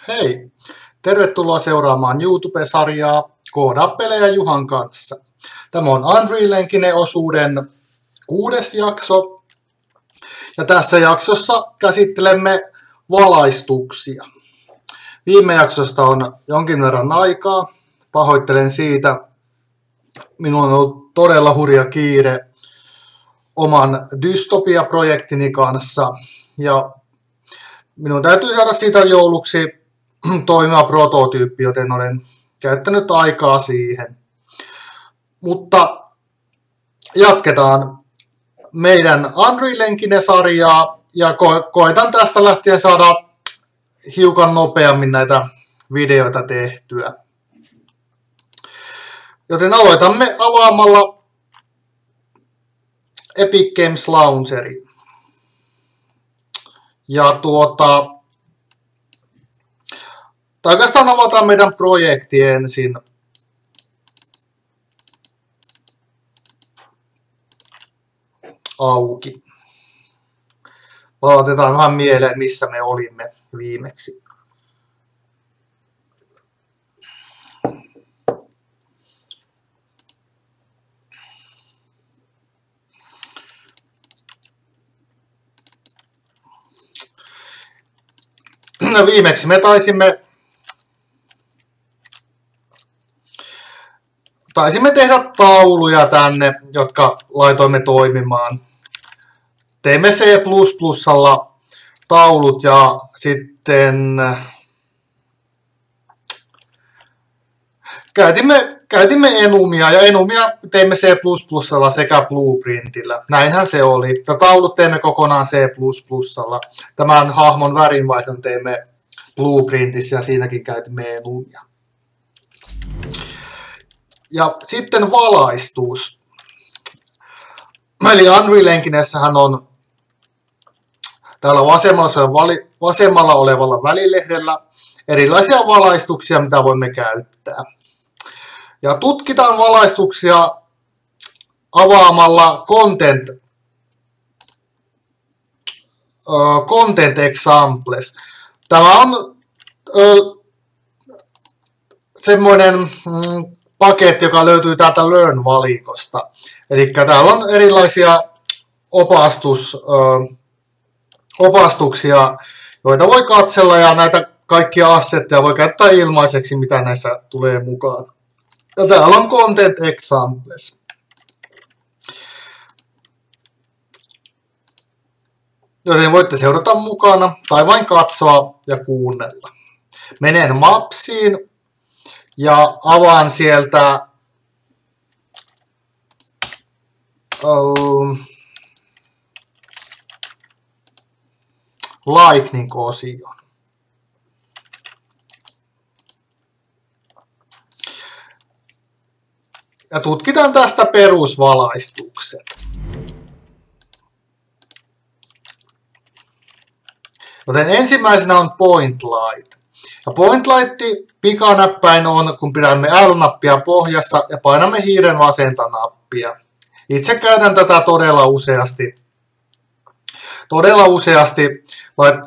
Hei! Tervetuloa seuraamaan YouTube-sarjaa Koodaa pelejä Juhan kanssa. Tämä on Unreal Engine osuuden 6. jakso. Ja tässä jaksossa käsittelemme valaistuksia. Viime jaksosta on jonkin verran aikaa. Pahoittelen siitä. Minulla on ollut todella hurja kiire oman dystopia-projektini kanssa. Ja minun täytyy saada siitä jouluksi toimiva prototyyppi, joten olen käyttänyt aikaa siihen. Mutta jatketaan meidän Unreal Engine-sarjaa ja koetan tästä lähtien saada hiukan nopeammin näitä videoita tehtyä. Joten aloitamme avaamalla Epic Games Launcherin. Ja oikeastaan avataan meidän projekti ensin. Auki. Palautetaan vähän mieleen, missä me olimme viimeksi. No, viimeksi me taisimme tehdä tauluja tänne, jotka laitoimme toimimaan. Teimme C++:lla taulut ja sitten käytimme Enumia ja Enumia teimme C++:lla sekä Blueprintillä. Näinhän se oli. Ja taulut teimme kokonaan C++:lla. Tämän hahmon värinvaihdon teimme Blueprintissä ja siinäkin käytimme Enumia. Ja sitten valaistus. Eli Unreal Enginessähän on täällä vasemmalla olevalla välilehdellä erilaisia valaistuksia, mitä voimme käyttää. Ja tutkitaan valaistuksia avaamalla Content Examples. Tämä on semmoinen paketti, joka löytyy täältä Learn-valikosta. Eli täällä on erilaisia opastuksia, joita voi katsella, ja näitä kaikkia assetteja voi käyttää ilmaiseksi, mitä näissä tulee mukaan. Ja täällä on Content Examples. Joten voitte seurata mukana tai vain katsoa ja kuunnella. Menen Mapsiin ja avaan sieltä Lightning-osion. Ja tutkitaan tästä perusvalaistukset. Joten ensimmäisenä on Point Light. Ja Point Light pikanäppäin on, kun pidämme L-nappia pohjassa ja painamme hiiren vasenta nappia. Itse käytän tätä todella useasti,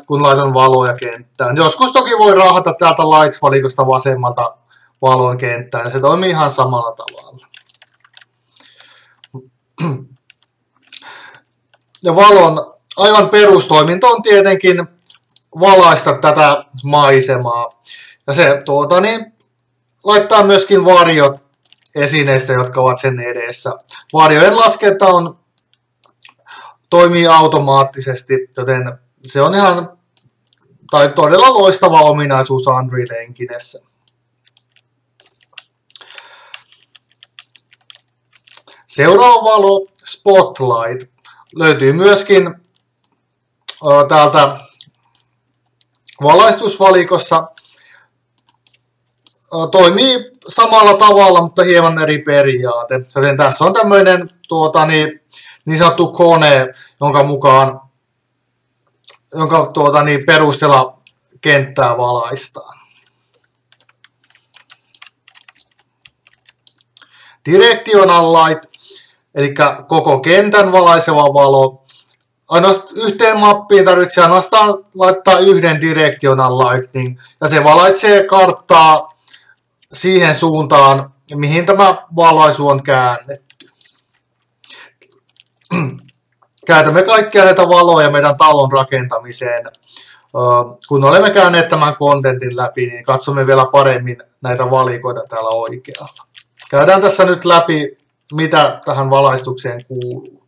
kun laitan valoja kenttään. Joskus toki voi raahata täältä Lights-valikosta vasemmalta valon kenttään, ja se toimii ihan samalla tavalla. Ja valon aivan perustoiminto on tietenkin valaista tätä maisemaa. Ja se laittaa myöskin varjot esineistä, jotka ovat sen edessä. Varjojen laskenta toimii automaattisesti, joten se on todella loistava ominaisuus Unreal Enginessä. Seuraava valo, Spotlight, löytyy myöskin täältä valaistusvalikossa. Toimii samalla tavalla, mutta hieman eri periaate. Joten tässä on tämmöinen niin sanottu kone, jonka perusteella kenttää valaistaan. Directional Light, eli koko kentän valaiseva valo, ainoastaan yhteen mappiin tarvitsee ainoastaan laittaa yhden directional lighting, ja se valaitsee karttaa siihen suuntaan, mihin tämä valaisu on käännetty. Käytämme kaikkia näitä valoja meidän talon rakentamiseen. Kun olemme käyneet tämän kontentin läpi, niin katsomme vielä paremmin näitä valikoita täällä oikealla. Käydään tässä nyt läpi, mitä tähän valaistukseen kuuluu.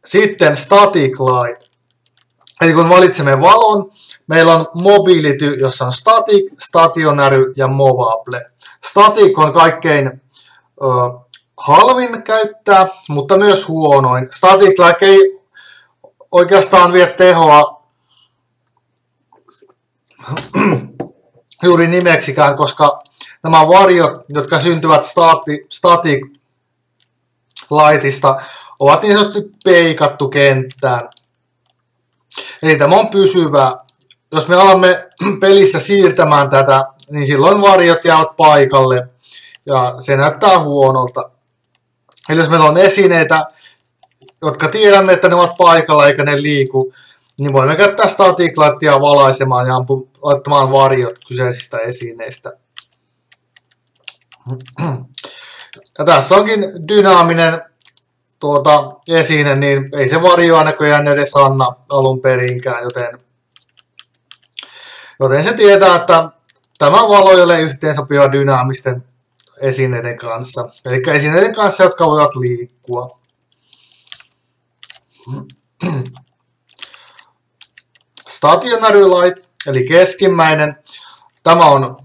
Sitten static light. Eli kun valitsemme valon, meillä on mobility, jossa on static, stationary ja movable. Static on kaikkein halvin käyttää, mutta myös huonoin. Static light ei oikeastaan vie tehoa juuri nimeksikään, koska nämä varjot, jotka syntyvät static lightista, ovat niin sanotusti peikattu kenttään. Eli tämä on pysyvää. Jos me alamme pelissä siirtämään tätä, niin silloin varjot jäävät paikalle ja se näyttää huonolta. Eli jos meillä on esineitä, jotka tiedämme, että ne ovat paikalla eikä ne liiku, niin voimme käyttää static lightia valaisemaan ja laittamaan varjot kyseisistä esineistä. Ja tässä onkin dynaaminen esine, niin ei se varjoa näköjään edes anna alun perinkään, joten se tietää, että tämä valo ei ole yhteensopiva dynaamisten esineiden kanssa. Eli esineiden kanssa, jotka voivat liikkua. Stationary light, eli keskimmäinen. Tämä on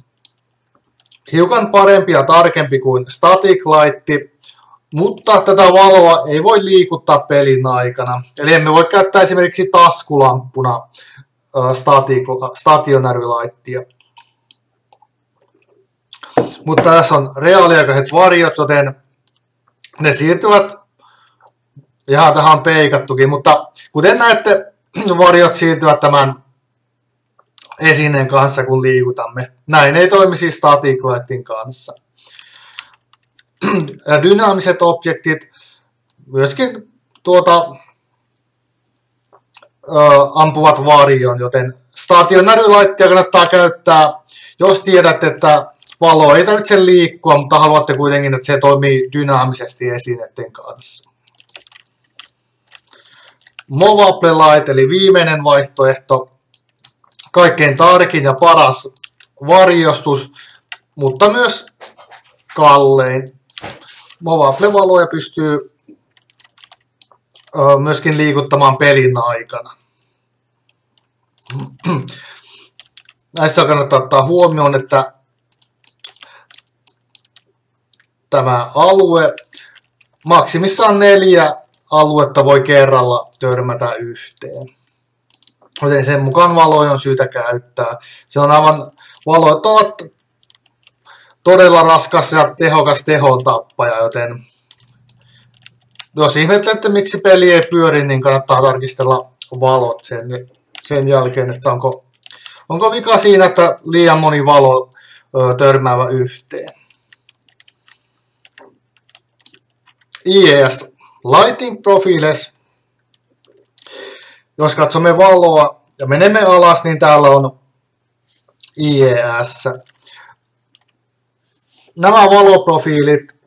hiukan parempi ja tarkempi kuin static light, mutta tätä valoa ei voi liikuttaa pelin aikana. Eli emme voi käyttää esimerkiksi taskulamppuna stationary lightia. Mutta tässä on reaaliaikaiset varjot, joten ne siirtyvät, ja tähän on peikattukin, mutta kuten näette, varjot siirtyvät tämän esineen kanssa, kun liikutamme. Näin ei toimisi static lightin kanssa. Ja dynaamiset objektit myöskin ampuvat varjon, joten stationary lightia kannattaa käyttää, jos tiedät, että valo ei tarvitse liikkua, mutta haluatte kuitenkin, että se toimii dynaamisesti esineiden kanssa. Movable light, eli viimeinen vaihtoehto, kaikkein tarkin ja paras varjostus, mutta myös kallein. Movable valoja pystyy myöskin liikuttamaan pelin aikana. Näissä kannattaa ottaa huomioon, että tämä alue, maksimissaan 4 aluetta voi kerralla törmätä yhteen. Joten sen mukaan valoja on syytä käyttää. Se on aivan, valot ovat todella raskas ja tehokas tehotappaja, joten jos ihmettelette miksi peli ei pyöri, niin kannattaa tarkistella valot sen jälkeen, että onko vika siinä, että liian moni valo törmäävä yhteen. IES Lighting Profiles. Jos katsomme valoa ja menemme alas, niin täällä on IES. Nämä valoprofiilit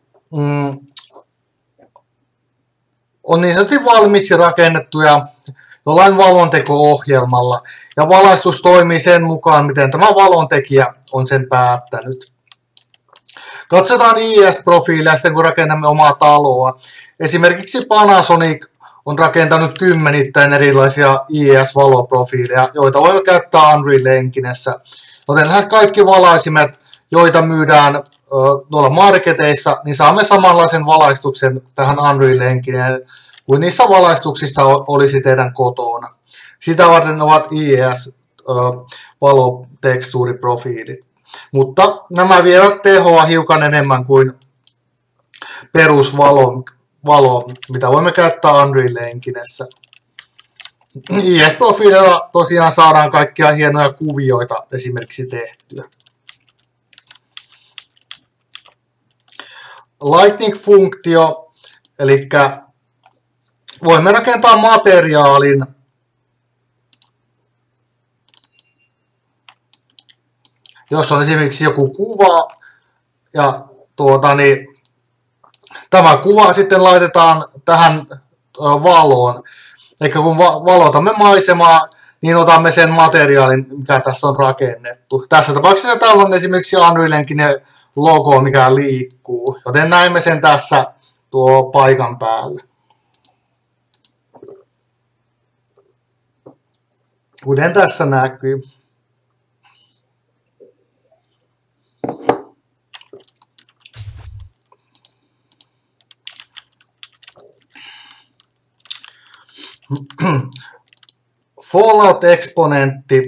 on niin sanotusti valmiiksi rakennettuja jollain valonteko-ohjelmalla. Ja valaistus toimii sen mukaan, miten tämä valontekijä on sen päättänyt. Katsotaan IES-profiileja sitten, kun rakennamme omaa taloa. Esimerkiksi Panasonic on rakentanut kymmenittäin erilaisia IES-valoprofiileja, joita voi käyttää Unreal Enginessä. Joten lähes kaikki valaisimet, joita myydään tuolla marketeissa, niin saamme samanlaisen valaistuksen tähän Unreal Engineen kuin niissä valaistuksissa olisi teidän kotona. Sitä varten ovat IES-valotekstuuriprofiilit. Mutta nämä vievät tehoa hiukan enemmän kuin perusvalo, mitä voimme käyttää Unreal Enginessä. IES-profiililla tosiaan saadaan kaikkia hienoja kuvioita esimerkiksi tehtyä. Lightning-funktio, eli voimme rakentaa materiaalin, jos on esimerkiksi joku kuva, ja tämä kuva sitten laitetaan tähän valoon. Eli kun valotamme maisemaa, niin otamme sen materiaalin, mikä tässä on rakennettu. Tässä tapauksessa täällä on esimerkiksi Unreal Engine logo, mikä liikkuu, joten näemme sen tässä tuo paikan päällä. Kuten tässä näkyy. Fallout-eksponentti.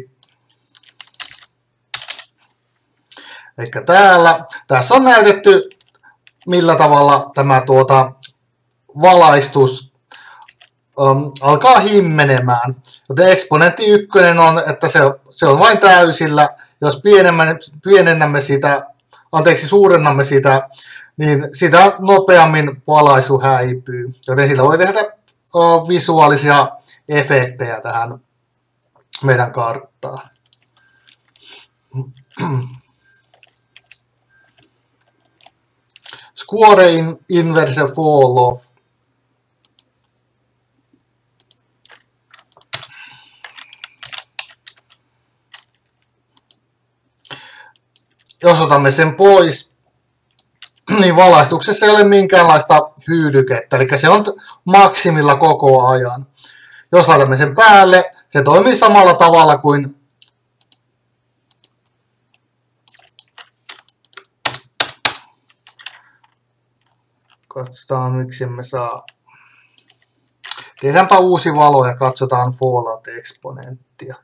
Eli tässä on näytetty, millä tavalla tämä valaistus alkaa himmenemään. Joten eksponentti 1 on, että se on vain täysillä. Jos pienennämme sitä, suurennamme sitä, niin sitä nopeammin valaisu häipyy. Joten sillä voi tehdä visuaalisia efektejä tähän meidän karttaan. Square inverse fall off. Jos otamme sen pois, niin valaistuksessa ei ole minkäänlaista hyödykettä, eli se on maksimilla koko ajan. Jos laitamme sen päälle, se toimii samalla tavalla kuin katsotaan, miksi emme saa. Tehdäänpä uusi valo ja katsotaan Fallout-eksponenttia.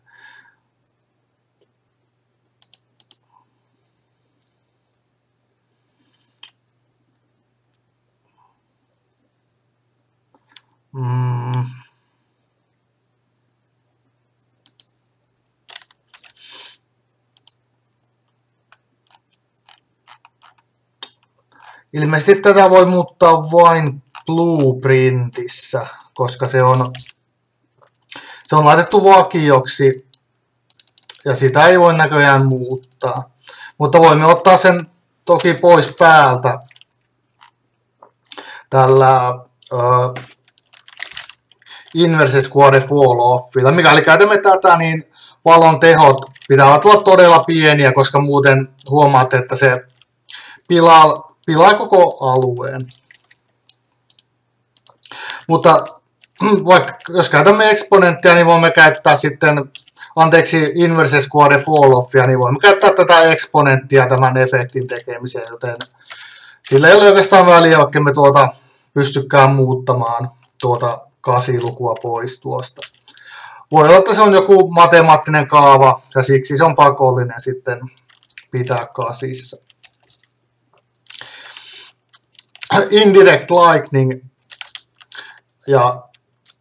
Ilmeisesti tätä voi muuttaa vain Blueprintissa, koska se on laitettu vakioksi ja sitä ei voi näköjään muuttaa. Mutta voimme ottaa sen toki pois päältä tällä Inverse Square Fall Offilla. Mikäli käytämme tätä, niin valon tehot pitävät olla todella pieniä, koska muuten huomaatte, että se pilaa koko alueen. Mutta vaikka jos käytämme eksponenttia, niin voimme käyttää sitten, Inverse Square Fall Offia, niin voimme käyttää tätä eksponenttia tämän efektin tekemiseen, joten sillä ei ole oikeastaan väliä, vaikka me pystykään muuttamaan 8-lukua pois tuosta. Voi olla, että se on joku matemaattinen kaava, ja siksi se on pakollinen sitten pitää 8. Indirect lightning. Ja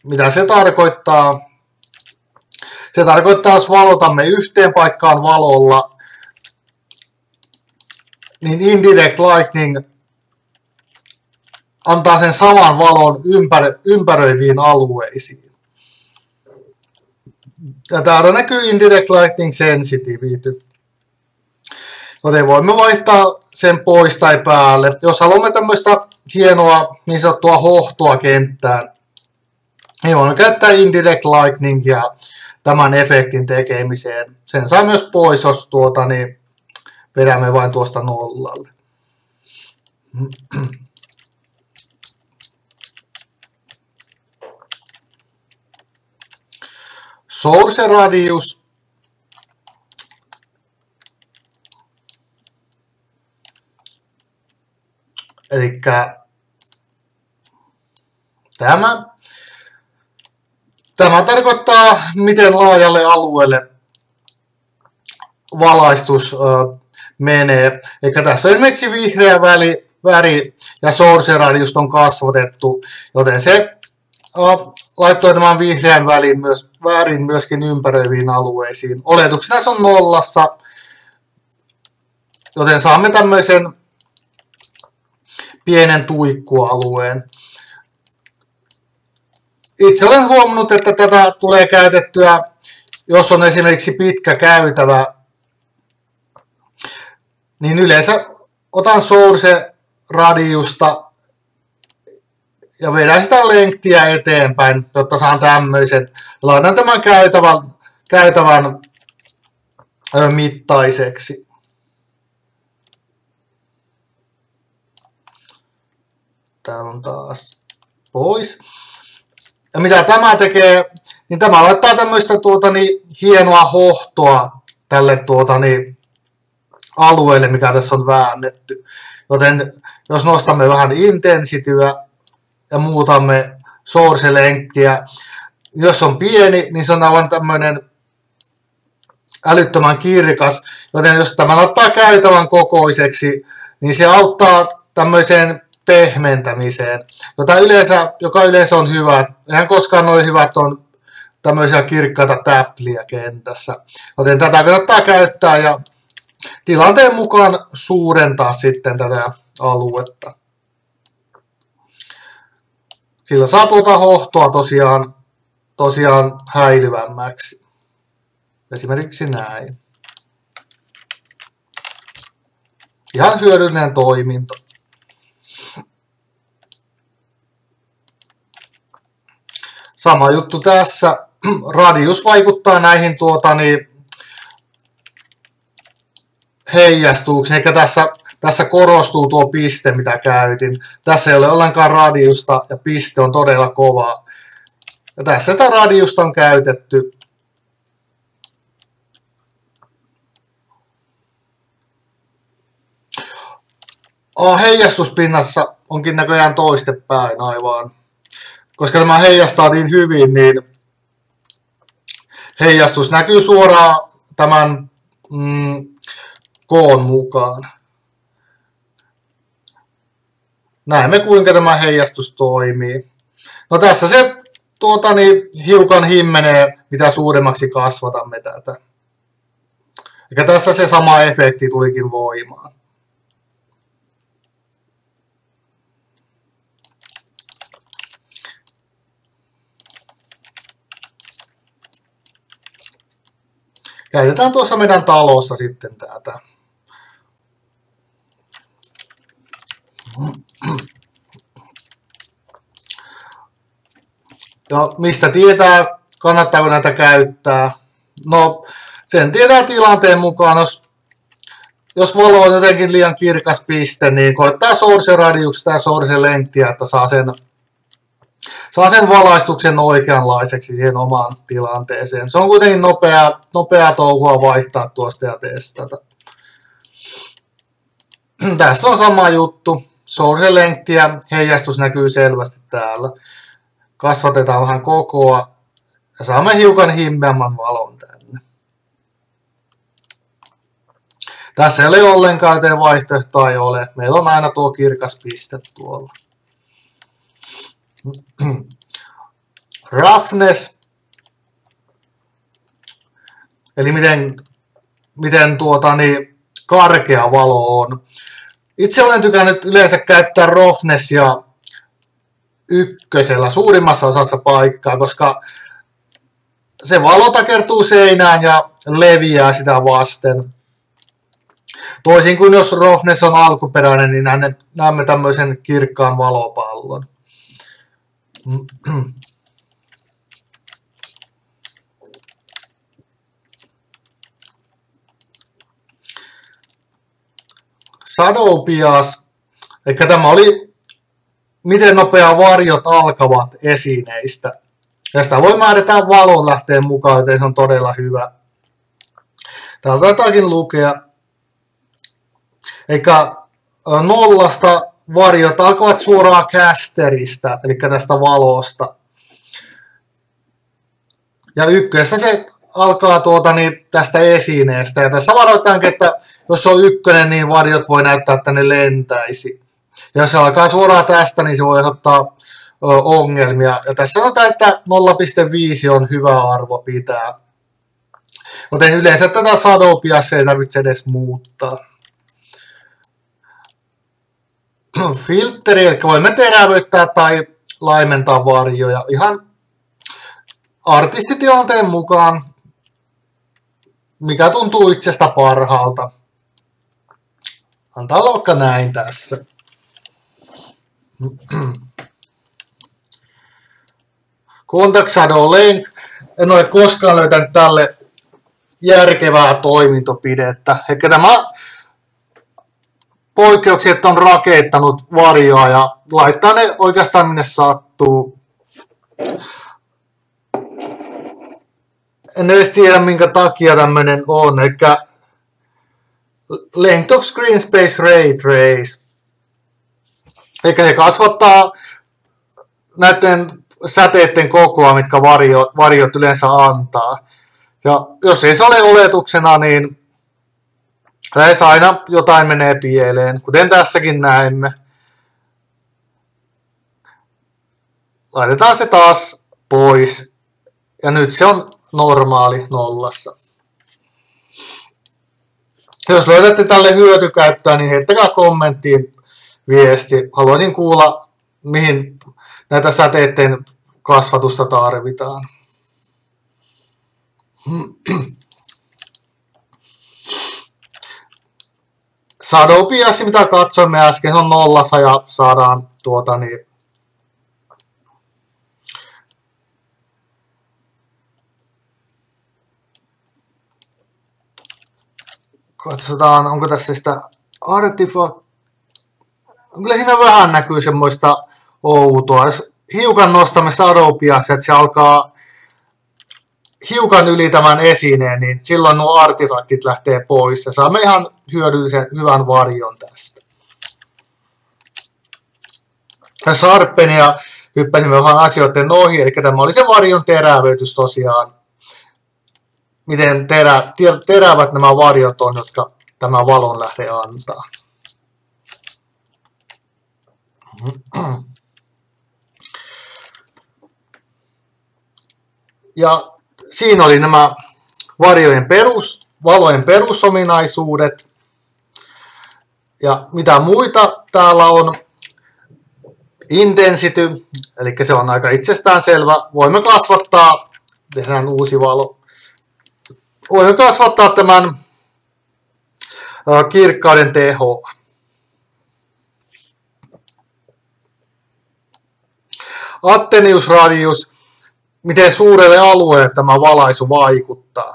mitä se tarkoittaa? Se tarkoittaa, jos valotamme yhteen paikkaan valolla, niin indirect lightning antaa sen saman valon ympäröiviin alueisiin. Ja täällä näkyy indirect lightning sensitivity. Joten voimme vaihtaa sen pois tai päälle. Jos haluamme tämmöistä hienoa niin sanottua hohtoa kenttään, niin voimme käyttää indirect lightningia tämän efektin tekemiseen. Sen saa myös pois, jos niin vedämme vain tuosta nollalle. Source radius. Eli tämä tarkoittaa, miten laajalle alueelle valaistus menee. Eli tässä on esimerkiksi vihreä väri ja source radius on kasvatettu, joten se laittoi tämän vihreän värin myöskin ympäröiviin alueisiin. Oletuksena se on nollassa, joten saamme tämmöisen pienen tuikkualueen. itse olen huomannut, että tätä tulee käytettyä, jos on esimerkiksi pitkä käytävä, niin yleensä otan source radiusta ja vedän sitä lengthiä eteenpäin, jotta saan tämmöisen. Laitan tämän käytävän mittaiseksi. Täällä on taas pois. Ja mitä tämä tekee, niin tämä laittaa tämmöistä hienoa hohtoa tälle alueelle, mikä tässä on väännetty. Joten jos nostamme vähän intensityä ja muutamme source lengthiä, jos on pieni, niin se on aivan tämmöinen älyttömän kirkas. Joten jos tämä laittaa käytävän kokoiseksi, niin se auttaa tämmöiseen pehmentämiseen, joka yleensä on hyvä. Eihän koskaan ole hyvä, että on tämmöisiä kirkkaita täpliä kentässä. Joten tätä kannattaa käyttää ja tilanteen mukaan suurentaa sitten tätä aluetta. Sillä saa hohtoa tosiaan häilyvämmäksi. Esimerkiksi näin. Ihan hyödyllinen toiminto. Sama juttu tässä. Radius vaikuttaa näihin heijastuuksiin. Eikä tässä korostuu tuo piste, mitä käytin. Tässä ei ole ollenkaan radiusta ja piste on todella kova. Ja tässä tätä radiusta on käytetty. Heijastuspinnassa onkin näköjään toistepäin aivan. Koska tämä heijastaa niin hyvin, niin heijastus näkyy suoraan tämän koon mukaan. Näemme kuinka tämä heijastus toimii. No tässä se hiukan himmenee, mitä suuremmaksi kasvatamme tätä. Eli tässä se sama efekti tulikin voimaan. Käytetään tuossa meidän talossa sitten tätä. Ja mistä tietää, kannattaako näitä käyttää? No, sen tietää tilanteen mukaan. Jos valo on jotenkin liian kirkas piste, niin koittaa source radiusta ja source lengthiä, että saa sen valaistuksen oikeanlaiseksi siihen omaan tilanteeseen. Se on kuitenkin nopea touhua vaihtaa tuosta ja testata. Tässä on sama juttu. Source lengthiä, heijastus näkyy selvästi täällä. Kasvatetaan vähän kokoa ja saamme hiukan himmeämmän valon tänne. Tässä ei ole ollenkaan, joten vaihtoehtoa ei ole. Meillä on aina tuo kirkas piste tuolla. Roughness, eli miten karkea valo on. Itse olen tykännyt yleensä käyttää roughnessia ykkösellä suurimmassa osassa paikkaa, koska se valo takertuu seinään ja leviää sitä vasten. Toisin kuin jos roughness on alkuperäinen, niin näemme tämmöisen kirkkaan valopallon. Shadow bias, eli tämä oli miten nopea varjot alkavat esineistä. Ja sitä voi määrätä valon lähteen mukaan, joten se on todella hyvä. Täältä jotakin lukea. Eikä nollasta varjot alkavat suoraan casterista, eli tästä valosta. Ja ykkössä se alkaa tästä esineestä. Ja tässä varoitaankin, että jos se on ykkönen, niin varjot voi näyttää, että ne lentäisi. Ja jos se alkaa suoraan tästä, niin se voi ottaa ongelmia. Ja tässä sanotaan, että 0,5 on hyvä arvo pitää. Joten yleensä tätä shadow biasia ei tarvitse edes muuttaa. Filtteri, eli voimme terävöittää tai laimentaa varjoja ihan artistitilanteen mukaan, mikä tuntuu itsestä parhaalta. Antaa olla vaikka näin tässä. Contact Shadow Length. En ole koskaan löytänyt tälle järkevää toimintopidettä. Ehkä tämä poikkeukset on rakettanut varjoa ja laittaa ne oikeastaan minne sattuu. En edes tiedä minkä takia tämmönen on. Eikä Length of Screen Space Ray Trace. Eikä se kasvattaa näiden säteiden kokoa, mitkä varjot yleensä antaa. Ja jos ei se ole oletuksena, niin lähes aina jotain menee pieleen, kuten tässäkin näemme. Laitetaan se taas pois. Ja nyt se on normaali nollassa. Jos löydätte tälle hyötykäyttöä, niin heittäkää kommenttiin viesti. Haluaisin kuulla, mihin näitä säteiden kasvatusta tarvitaan. Shadow bias, mitä katsoimme äsken, on nollassa ja saadaan katsotaan, onko tässä sitä artifact. Kyllä siinä vähän näkyy semmoista outoa. Jos hiukan nostamme Shadow biasia, että se alkaa hiukan yli tämän esineen, niin silloin nuo artefaktit lähtee pois ja saamme ihan hyödyllisen hyvän varjon tästä. Tässä Sharpenia hyppäsimme vähän asioiden ohi, eli tämä oli se varjon terävöitys tosiaan. Miten terävät nämä varjot on, jotka tämä valon lähde antaa. Ja siinä oli nämä valojen perusominaisuudet. Ja mitä muita täällä on? Intensity, eli se on aika itsestäänselvä. Voimme kasvattaa, tehdään uusi valo. Voimme kasvattaa tämän kirkkauden tehoa. Attenuusradius, miten suurelle alueelle tämä valaisu vaikuttaa.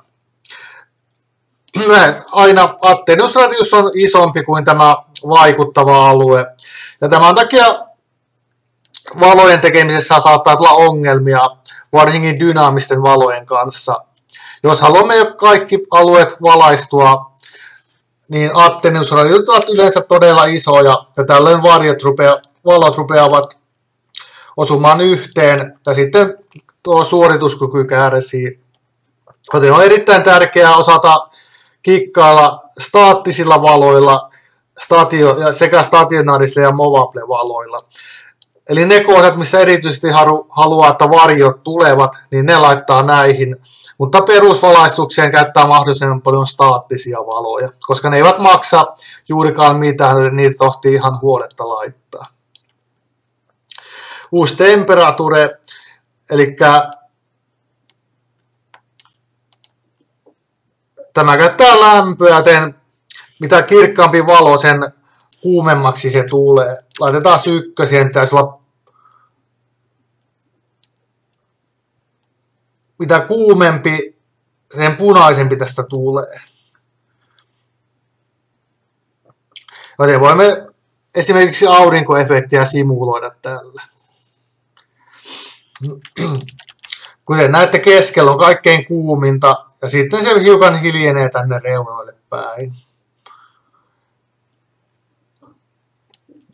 Aina attenuusradius on isompi kuin tämä vaikuttava alue. Ja tämän takia valojen tekemisessä saattaa olla ongelmia, varsinkin dynaamisten valojen kanssa. Jos haluamme kaikki alueet valaistua, niin attenuusradiot ovat yleensä todella isoja, ja tällöin valot rupeavat osumaan yhteen, ja sitten tuo suorituskyky kärsii. Joten on erittäin tärkeää osata kikkailla staattisilla valoilla sekä stationaarisilla ja movable valoilla. Eli ne kohdat, missä erityisesti haluaa, että varjot tulevat, niin ne laittaa näihin. Mutta perusvalaistukseen käyttää mahdollisimman paljon staattisia valoja, koska ne eivät maksa juurikaan mitään, joten niitä tohtii ihan huoletta laittaa. Uusi temperature, eli tämä käyttää lämpöä, joten mitä kirkkaampi valo, sen kuumemmaksi se tulee. Laitetaan ykkösiä, pitäisi olla mitä kuumempi, sen punaisempi tästä tulee. Joten voimme esimerkiksi aurinkoefektiä simuloida tällä. Kuten näette, keskellä on kaikkein kuuminta ja sitten se hiukan hiljenee tänne reunoille päin.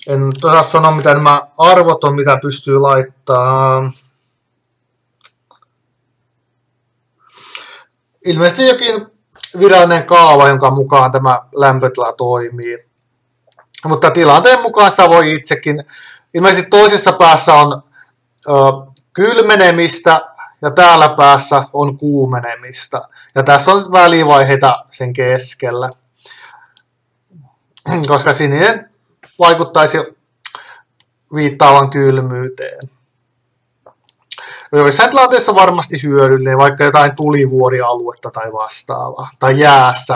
En nyt osaa sanoa, mitä nämä arvot on, mitä pystyy laittamaan. Ilmeisesti jokin virallinen kaava, jonka mukaan tämä lämpötila toimii. Mutta tilanteen mukaan sitä voi itsekin. Ilmeisesti toisessa päässä on kylmenemistä ja täällä päässä on kuumenemista. Ja tässä on välivaiheita sen keskellä. Koska sininen vaikuttaisi viittaavan kylmyyteen. joissain tilanteissa varmasti hyödyllinen, vaikka jotain tulivuorialuetta tai vastaavaa, tai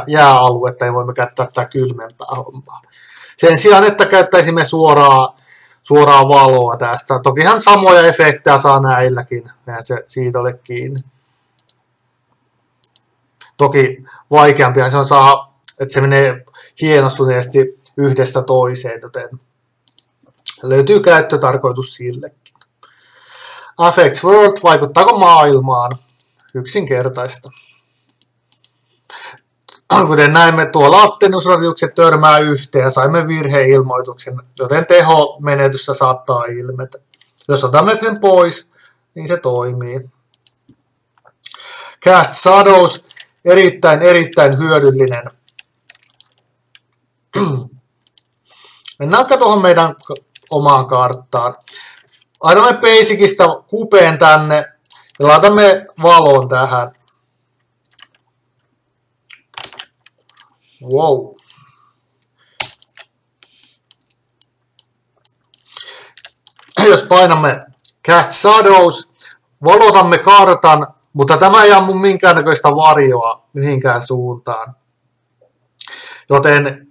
jääaluetta, niin voimme käyttää tätä kylmempää hommaa. Sen sijaan, että käyttäisimme suoraa valoa tästä. Tokihan samoja efektejä saa näilläkin, eihän se siitä ole kiinni. Toki vaikeampia se on saada, että se menee hienostuneesti yhdestä toiseen, joten löytyy käyttötarkoitus sillekin. FX World, vaikuttaako maailmaan? Yksinkertaista. Kuten näemme, tuolla attennusradiukset törmää yhteen ja saimme virheilmoituksen, joten tehomenetystä saattaa ilmetä. Jos otamme sen pois, niin se toimii. Cast Shadows, erittäin hyödyllinen. Mennään tuohon meidän omaan karttaan. Laitamme Basicista kupeen tänne ja laitamme valon tähän. Wow. Jos painamme Cast Shadows, valotamme kartan, mutta tämä ei ammu minkäännäköistä varjoa mihinkään suuntaan. Joten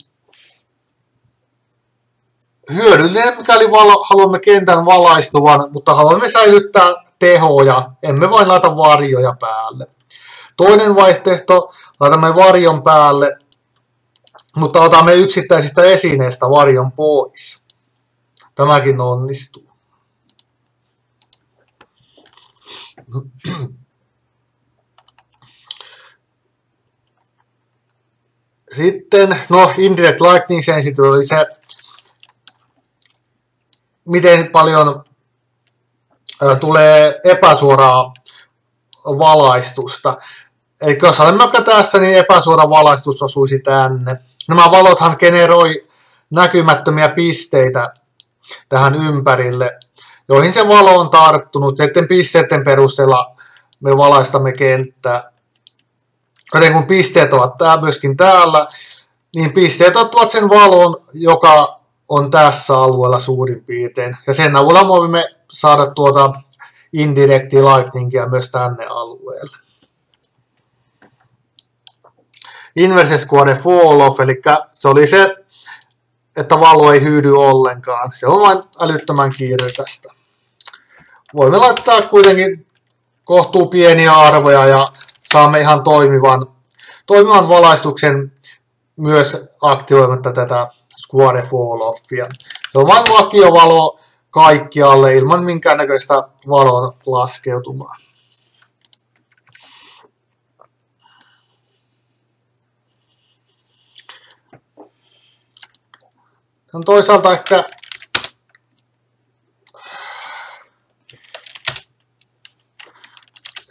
hyödyllinen, mikäli haluamme kentän valaistuvan, mutta haluamme säilyttää tehoja, emme vain laita varjoja päälle. Toinen vaihtoehto, laitamme varjon päälle, mutta otamme yksittäisistä esineistä varjon pois. Tämäkin onnistuu. Sitten, Indirect Lightning Sensitive oli se, miten paljon tulee epäsuoraa valaistusta. Eli jos olemme vaikka tässä, niin epäsuora valaistus osuisi tänne. Nämä valothan generoi näkymättömiä pisteitä tähän ympärille, joihin se valo on tarttunut. Näiden pisteiden perusteella me valaistamme kenttää. Joten kun pisteet ovat myöskin täällä, niin pisteet ottavat sen valon, joka on tässä alueella suurin piirtein. Ja sen avulla voimme saada tuota Indirect Lightningia myös tänne alueelle. Inverse Square Fall Off, eli se oli se, että valo ei hyydy ollenkaan. Se on vain älyttömän kiirekästä. Voimme laittaa kuitenkin kohtuu pieniä arvoja ja saamme ihan toimivan valaistuksen myös aktivoimatta tätä Square Fall Offia. Se on vain vakiovalo kaikkialle ilman minkäännäköistä valon laskeutumaa. On toisaalta ehkä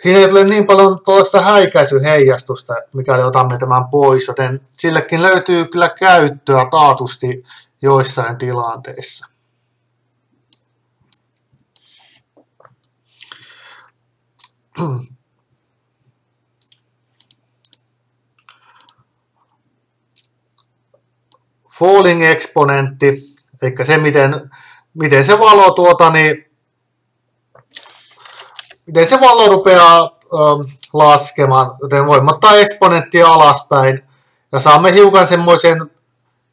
siinä ei tule niin paljon tuollaista häikäisyheijastusta, mikäli otamme tämän pois, joten sillekin löytyy kyllä käyttöä taatusti joissain tilanteissa. Falling exponentti, eli se miten se valo miten se valo rupeaa laskemaan, joten voimme ottaa eksponenttia alaspäin ja saamme hiukan semmoisen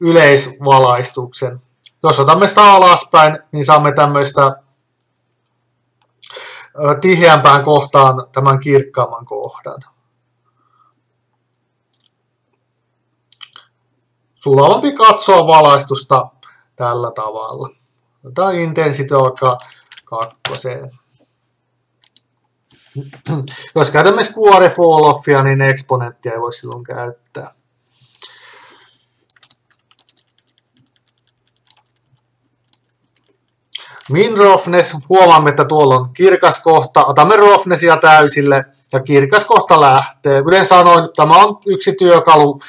yleisvalaistuksen. Jos otamme sitä alaspäin, niin saamme tämmöistä tiheämpään kohtaan tämän kirkkaamman kohdan. Sulavampi katsoa valaistusta tällä tavalla. Otetaan intensity vaikka 2. Jos käytämme Square Fall Offia, niin eksponenttia ei voi silloin käyttää. Min roughness, huomaamme, että tuolla on kirkas kohta. Otamme rougnessia täysille ja kirkas kohta lähtee. Kuten sanoin, tämä on yksi työkalu,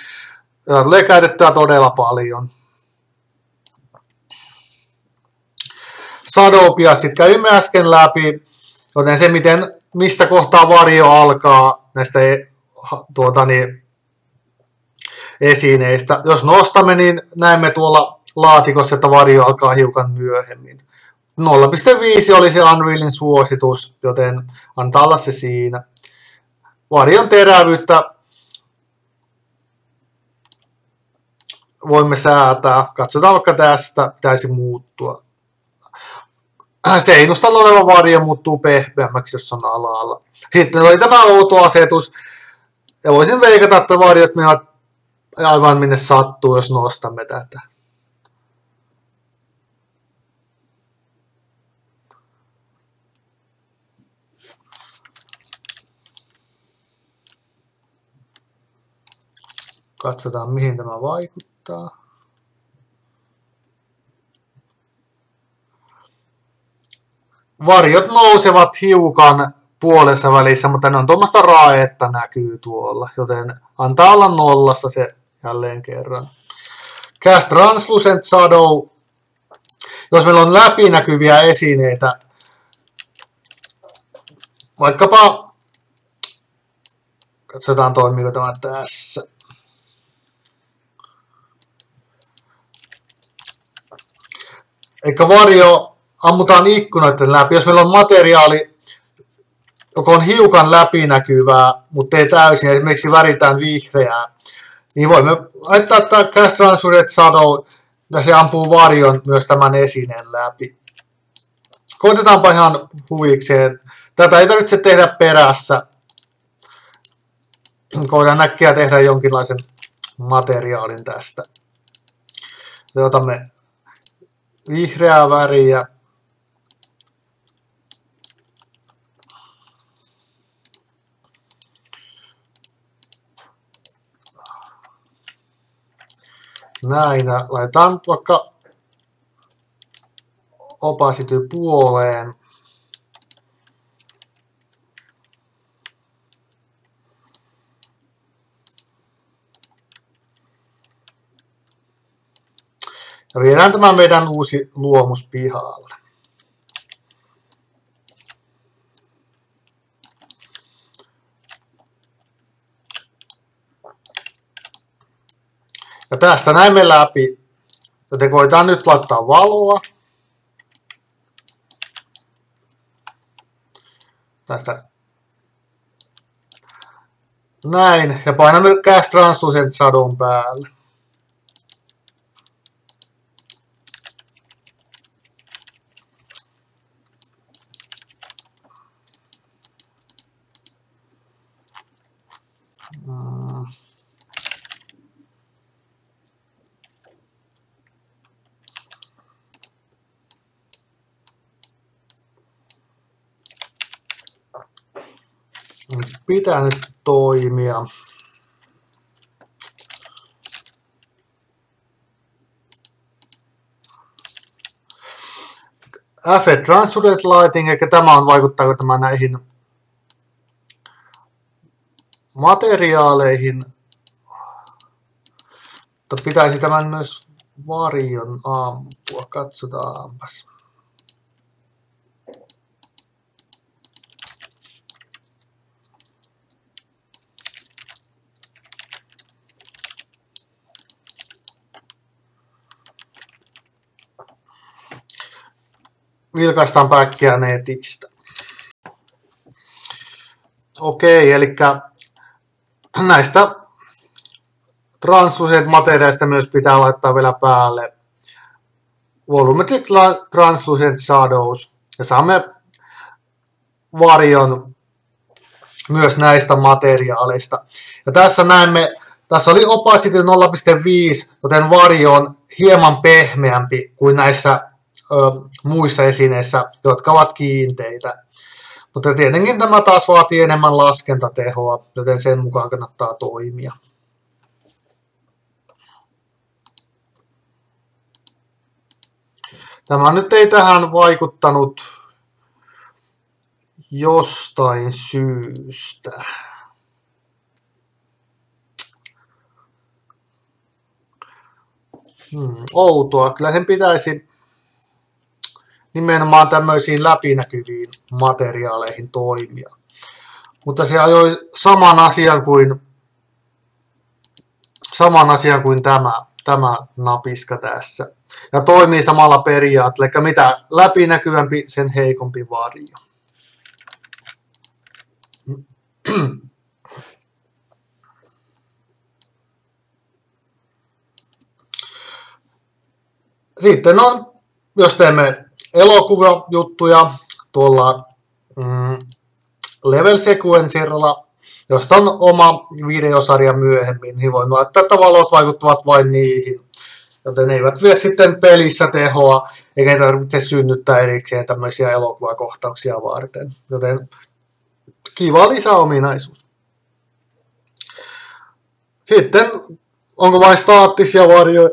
jota tulee käytettyä todella paljon. Shadowpia sitten kävimme äsken läpi, joten se mistä kohtaa varjo alkaa näistä esineistä. Jos nostamme, niin näemme tuolla laatikossa, että varjo alkaa hiukan myöhemmin. 0.5 oli se Unrealin suositus, joten antaa olla se siinä. Varjon terävyyttä voimme säätää. Katsotaan vaikka tästä, pitäisi muuttua. Seinustalla oleva varjo muuttuu pehmeämmäksi, jos on alalla. Sitten oli tämä outo asetus. Ja voisin veikata, että varjot menevät aivan minne sattuu, jos nostamme tätä. Katsotaan, mihin tämä vaikuttaa. Varjot nousevat hiukan puolessa välissä, mutta ne on tuommoista raetta näkyy tuolla, joten antaa olla nollassa se jälleen kerran. Cast Translucent Shadow. Jos meillä on läpinäkyviä esineitä, vaikkapa, katsotaan toimiiko tämä tässä. Eikä varjo ammutaan ikkunoiden läpi. Jos meillä on materiaali, joka on hiukan läpinäkyvää, mutta ei täysin, esimerkiksi väriltään vihreää, niin voimme laittaa tämä Cast Translucent Shadow, ja se ampuu varjon myös tämän esineen läpi. Koitetaanpa ihan huvikseen. Tätä ei tarvitse tehdä perässä. Voidaan äkkiä tehdä jonkinlaisen materiaalin tästä. Otamme vihreää väriä. Näin, ja laitetaan vaikka opacity puoleen. Ja viedään tämä meidän uusi luomus pihalle. Ja tästä näemme läpi, joten koitetaan nyt laittaa valoa. Tästä näin, ja painamme Cast Translucent Shadown päälle. Pitää nyt toimia. Affect Translucent Lighting, eli tämä on, vaikuttaako tämä näihin materiaaleihin. Mutta pitäisi tämän myös varjon ampua. Katsotaanpas. Vilkaistaan päkkiä netistä. Okei, eli näistä translucent materiaalista myös pitää laittaa vielä päälle Volumetric Translucent Shadows. Ja saamme varjon myös näistä materiaaleista. Ja tässä näemme, tässä oli opacity 0.5, joten varjo on hieman pehmeämpi kuin näissä muissa esineissä, jotka ovat kiinteitä. Mutta tietenkin tämä taas vaatii enemmän laskentatehoa, joten sen mukaan kannattaa toimia. Tämä nyt ei tähän vaikuttanut jostain syystä. Outoa. Kyllä sen pitäisi nimenomaan tämmöisiin läpinäkyviin materiaaleihin toimia. Mutta se ajoi saman asian kuin tämä napiska tässä. Ja toimii samalla periaatteella, eli mitä läpinäkyvämpi, sen heikompi varjo. Sitten on, jos teemme elokuvajuttuja tuolla Level Sequencerilla, josta on oma videosarja myöhemmin, niin voimme laittaa, että valot vaikuttavat vain niihin. Joten ne eivät vie sitten pelissä tehoa, eikä tarvitse synnyttää erikseen tämmöisiä elokuvakohtauksia varten. Joten kiva lisäominaisuus. Sitten, onko vain staattisia varjoja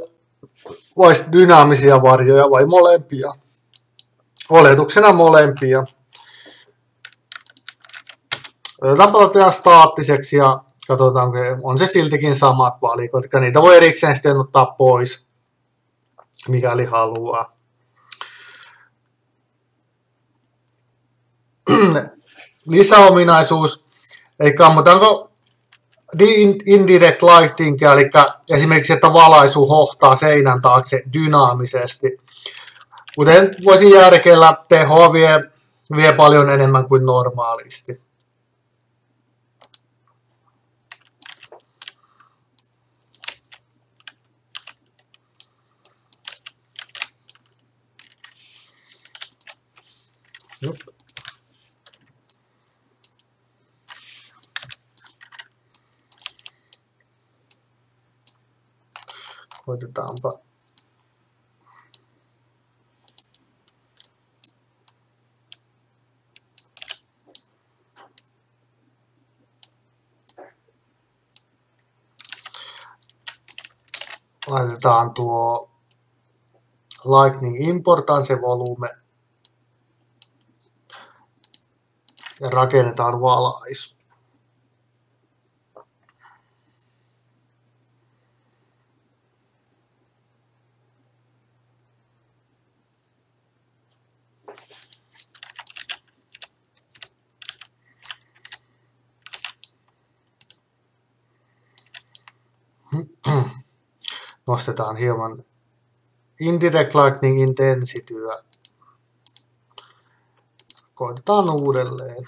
vai dynaamisia varjoja vai molempia? Oletuksena molempia. Otetaanpa tätä staattiseksi ja katsotaan, on se siltikin samat valikot. Niitä voi erikseen sitten ottaa pois, mikäli haluaa. Lisäominaisuus, eli ammutaanko indirect lightingia, eli esimerkiksi, että valaisu hohtaa seinän taakse dynaamisesti. Kuten voisi järkeillä, tehoa vie paljon enemmän kuin normaalisti. Koitetaanpa. Laitetaan tuo Lightning Importance volume ja rakennetaan valaisu. Nostetaan hieman Indirect Lightning Intensityä. Koitetaan uudelleen.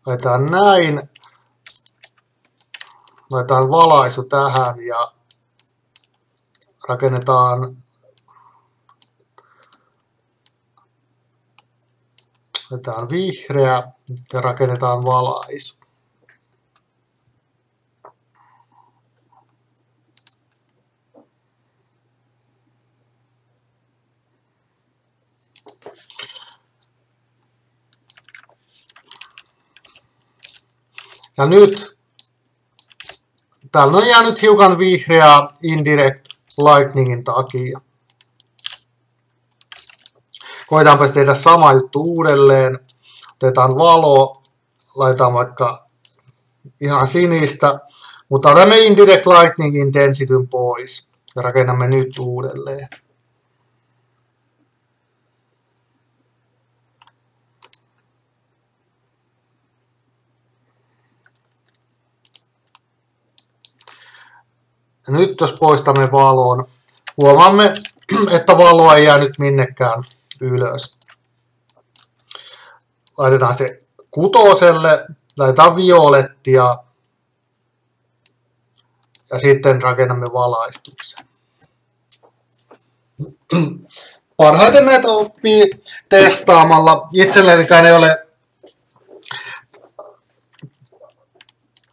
Laitetaan näin. Laitetaan valaisu tähän ja rakennetaan vihreä ja rakennetaan valaisu. Ja nyt täällä on jäänyt hiukan vihreää Indirect Lightningin takia. Koitaanpa tehdä sama juttu uudelleen. Otetaan valo, laitetaan vaikka ihan sinistä, mutta otamme Indirect Lightning Intensityn pois ja rakennamme nyt uudelleen. Ja nyt jos poistamme valon, huomaamme, että valoa ei jää nyt minnekään ylös. Laitetaan se kutoselle, laitetaan violettia ja sitten rakennamme valaistuksen. Parhaiten näitä oppii testaamalla. Itsellänikään ei ole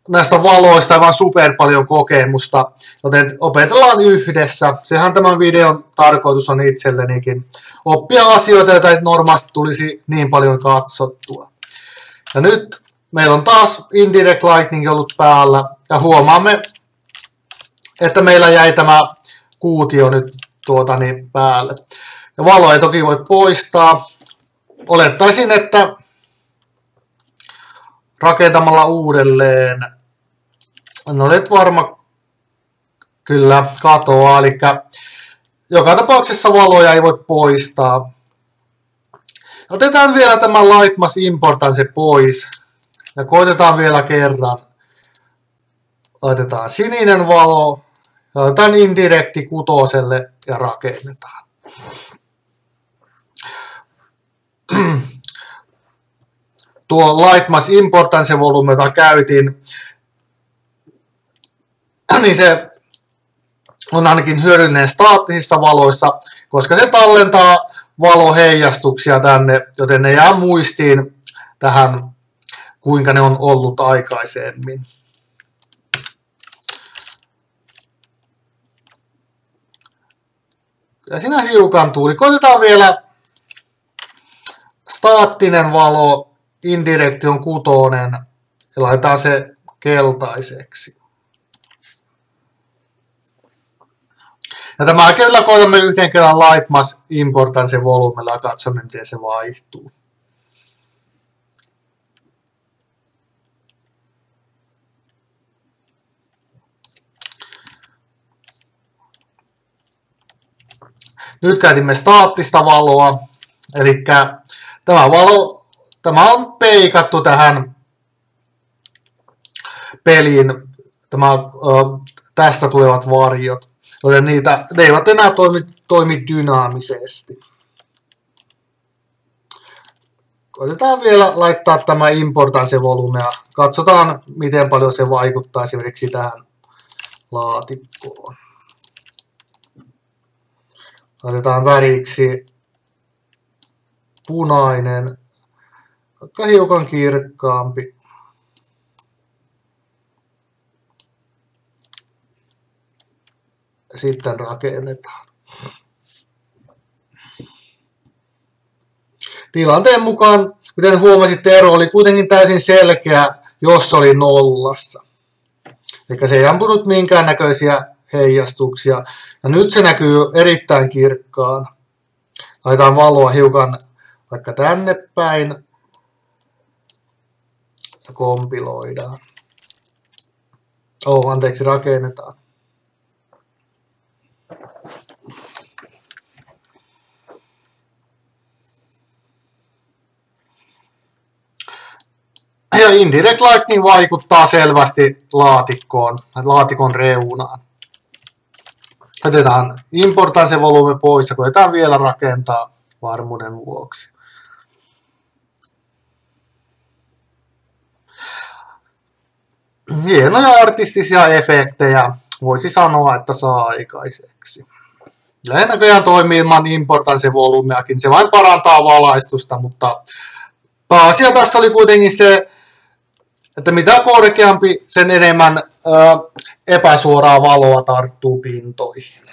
näistä valoista aivan super paljon kokemusta, joten opetellaan yhdessä. Sehän tämän videon tarkoitus on itsellenikin. Oppia asioita, joita ei normaalisti tulisi niin paljon katsottua. Ja nyt meillä on taas Indirect Lightning ollut päällä ja huomaamme, että meillä jäi tämä kuutio nyt päälle. Ja valo ei toki voi poistaa. Olettaisin, että rakentamalla uudelleen, en ole varma, kyllä katoaa, eli joka tapauksessa valoja ei voi poistaa. Otetaan vielä tämä Lightmass Importance pois ja koitetaan vielä kerran. Laitetaan sininen valo Laitetaan indirekti 6 ja rakennetaan. Tuo Lightmass Importance Volume, jota käytin, niin se on ainakin hyödyllinen staattisissa valoissa, koska se tallentaa valoheijastuksia tänne, joten ne jää muistiin tähän, kuinka ne on ollut aikaisemmin. Ja siinä hiukan tuli. Koitetaan vielä staattinen valo, indirekti on 6 ja laitetaan se keltaiseksi. Ja tämä kyllä koitamme yhden kerran Lightmass Importance Volumella ja katsomme, miten se vaihtuu. Nyt käytimme staattista valoa, eli tämä on peikattu tähän peliin, tästä tulevat varjot, joten ne eivät enää toimi dynaamisesti. Koitetaan vielä laittaa tämä Importance Volume ja katsotaan, miten paljon se vaikuttaa esimerkiksi tähän laatikkoon. Laitetaan väriksi punainen, vaikka hiukan kirkkaampi. Sitten rakennetaan. Tilanteen mukaan, kuten huomasitte, ero oli kuitenkin täysin selkeä, jos oli nollassa. Eli se ei ampunut minkäännäköisiä heijastuksia. Ja nyt se näkyy erittäin kirkkaan. Laitetaan valoa hiukan vaikka tänne päin. Ja kompiloidaan. Anteeksi, rakennetaan. Ja Indirect Lighting vaikuttaa selvästi laatikon reunaan. Otetaan Importance Volume pois ja koetaan vielä rakentaa varmuuden vuoksi. Hienoja artistisia efektejä voisi sanoa, että saa aikaiseksi. Ja näköjään toimii ilman Importance Volumeakin. Se vain parantaa valaistusta, mutta pääasia tässä oli kuitenkin se, että mitä korkeampi, sen enemmän epäsuoraa valoa tarttuu pintoihin.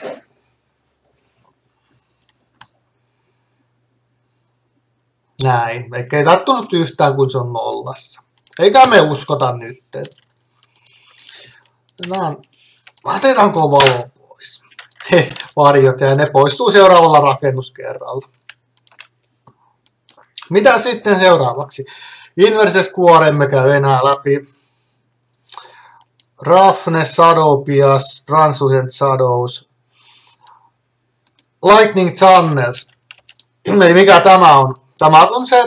Näin, eikä ei tarttunut yhtään, kun se on nollassa. Eikä me uskota nyt. Otetaanko valo pois? Varjot ja ne poistuu seuraavalla rakennuskerralla. Mitä sitten seuraavaksi? Inverse Square emme käy enää läpi. Roughness, Shadow Bias, Translucent Shadows, Lightning Channels. Eli mikä tämä on? Tämä on se,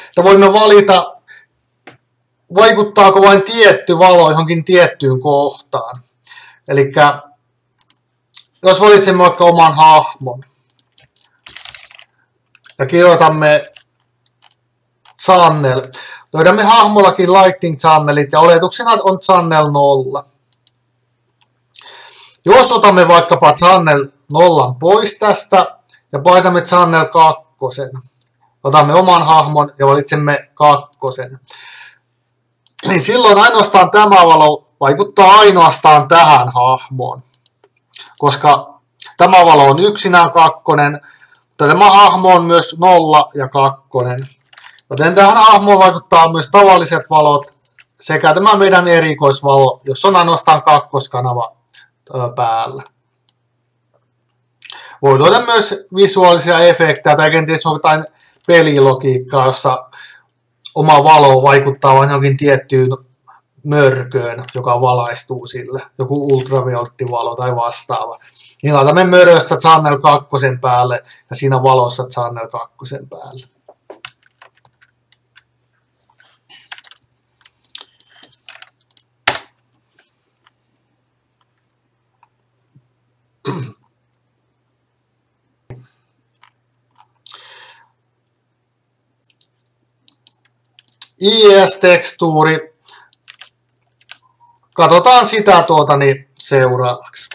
että voimme valita, vaikuttaako vain tietty valo johonkin tiettyyn kohtaan. Eli jos valitsemme vaikka oman hahmon ja kirjoitamme channel, löydämme hahmollakin Lighting Channelit ja oletuksena on channel 0. Jos otamme vaikkapa channel 0 pois tästä ja paitamme channel 2, otamme oman hahmon ja valitsemme 2, niin silloin ainoastaan tämä valo vaikuttaa ainoastaan tähän hahmoon, koska tämä valo on yksinään 2, mutta tämä hahmo on myös 0 ja 2. Joten tähän hahmoon vaikuttaa myös tavalliset valot sekä tämä meidän erikoisvalo, jos on ainoastaan 2-kanava päällä. Voi luoda myös visuaalisia efektejä tai kenties jotain pelilogiikkaa, jossa oma valo vaikuttaa vain johonkin tiettyyn mörköön, joka valaistuu sille. Joku ultraviolettivalo tai vastaava. Niin laitamme möröstä channel 2 päälle ja siinä valossa channel 2 päälle. IES-tekstuuri. Katsotaan sitä seuraavaksi.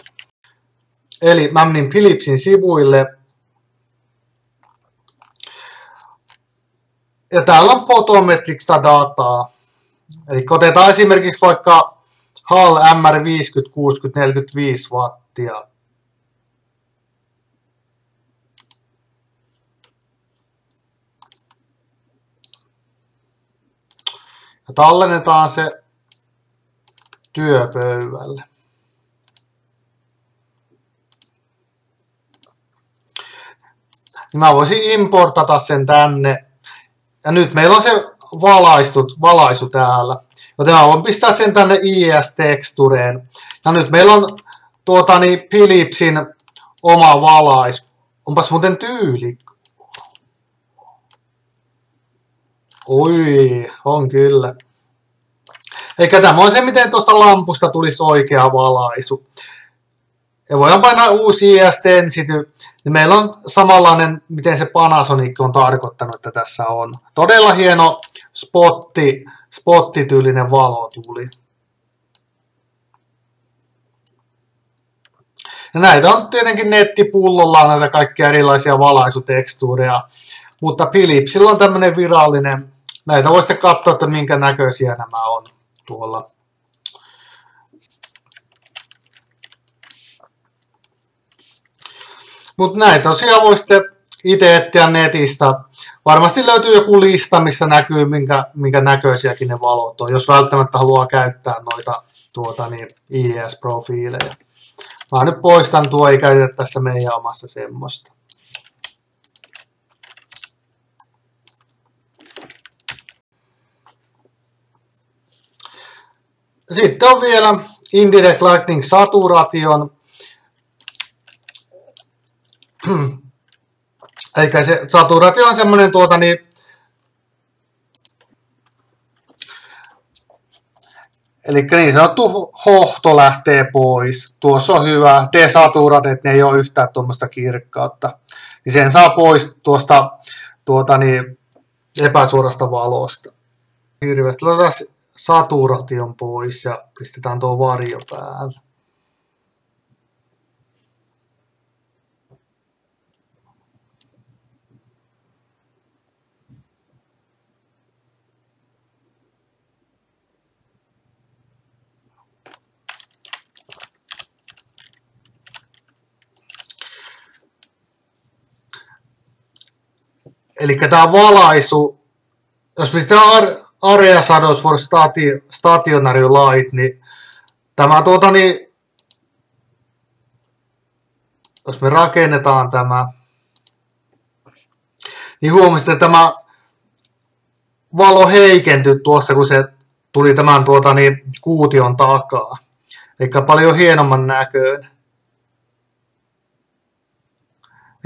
Eli mä menin Philipsin sivuille. Ja täällä on photometricsta dataa. Eli otetaan esimerkiksi vaikka Hall MR50 6045 wattia. Ja tallennetaan se työpöydälle. Mä voisin importata sen tänne. Ja nyt meillä on se valaisu täällä. Joten mä voin pistää sen tänne IES-tekstureen. Ja nyt meillä on Philipsin oma valaisu. Onpas muuten tyyli. Oi, on kyllä. Eikä tämä on se, miten tuosta lampusta tulisi oikea valaisu. Ja voidaan painaa uusi IES Density, niin meillä on samanlainen, miten se Panasonic on tarkoittanut, että tässä on. Todella hieno spottityylinen valo tuli. Ja näitä on tietenkin nettipullollaan näitä kaikkia erilaisia valaisutekstuureja, mutta Philipsillä on tämmöinen virallinen. Näitä voisitte katsoa, että minkä näköisiä nämä on tuolla. Mutta näitä tosiaan voisitte itse etsiä netistä. Varmasti löytyy joku lista, missä näkyy, minkä näköisiäkin ne valot on, jos välttämättä haluaa käyttää noita IES-profiileja. Mä nyt poistan tuo, ei käytetä tässä meidän omassa semmoista. Sitten on vielä Indirect Lighting Saturation. Eikä se saturatio on semmoinen eli niin sanottu hohto lähtee pois. Tuossa on hyvä desaturat, että ne ei ole yhtään tuommoista kirkkautta. Niin sen saa pois tuosta epäsuorasta valosta. Hirveästi laitetaan saturation pois ja pistetään tuo varjo päälle. Eli tämä valaisu, jos pistetään Area Shadows for Stationary Light, niin tämä jos me rakennetaan tämä, niin huomasitte, että tämä valo heikentyi tuossa, kun se tuli tämän kuution takaa. Eli paljon hienomman näköinen.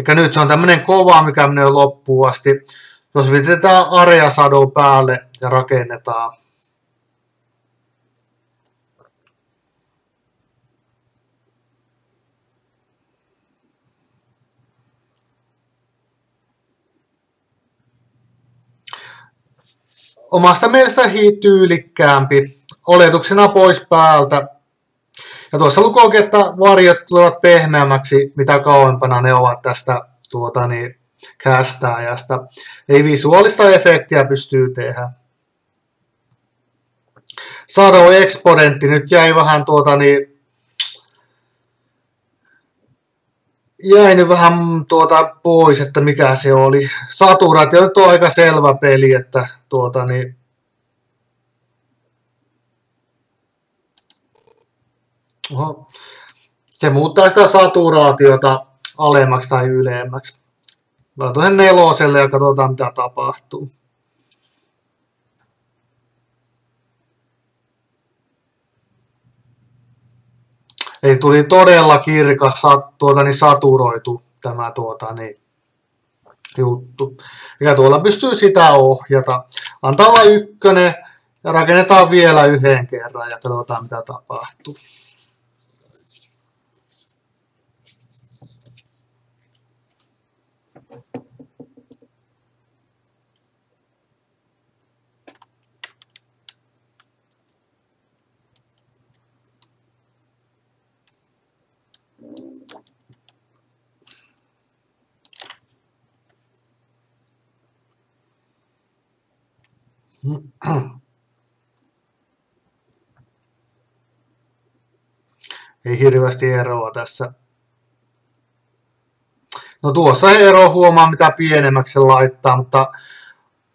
Eli nyt se on tämmöinen kova, mikä menee loppuun asti. Jos pistetään Area Shadow päälle ja rakennetaan. Omasta mielestä tyylikkäämpi. Oletuksena pois päältä. Ja tuossa lukee, että varjot tulevat pehmeämmäksi, mitä kauempana ne ovat tästä kästääjästä. Ei visuaalista efektiä pystyy tehdä. Shadow Exponentti nyt jäi vähän jäi nyt vähän pois, että mikä se oli. Saturatio nyt on aika selvä peli, että se muuttaa sitä saturaatiota alemmaksi tai ylemmäksi. Laitoin 4 ja katsotaan mitä tapahtuu. Eli tuli todella kirkas saturoitu tämä juttu. Ja tuolla pystyy sitä ohjata. Antaa olla 1 ja rakennetaan vielä 1 kerran ja katsotaan mitä tapahtuu. Ei hirveästi eroa tässä. No tuossa ero huomaa mitä pienemmäksi se laittaa, mutta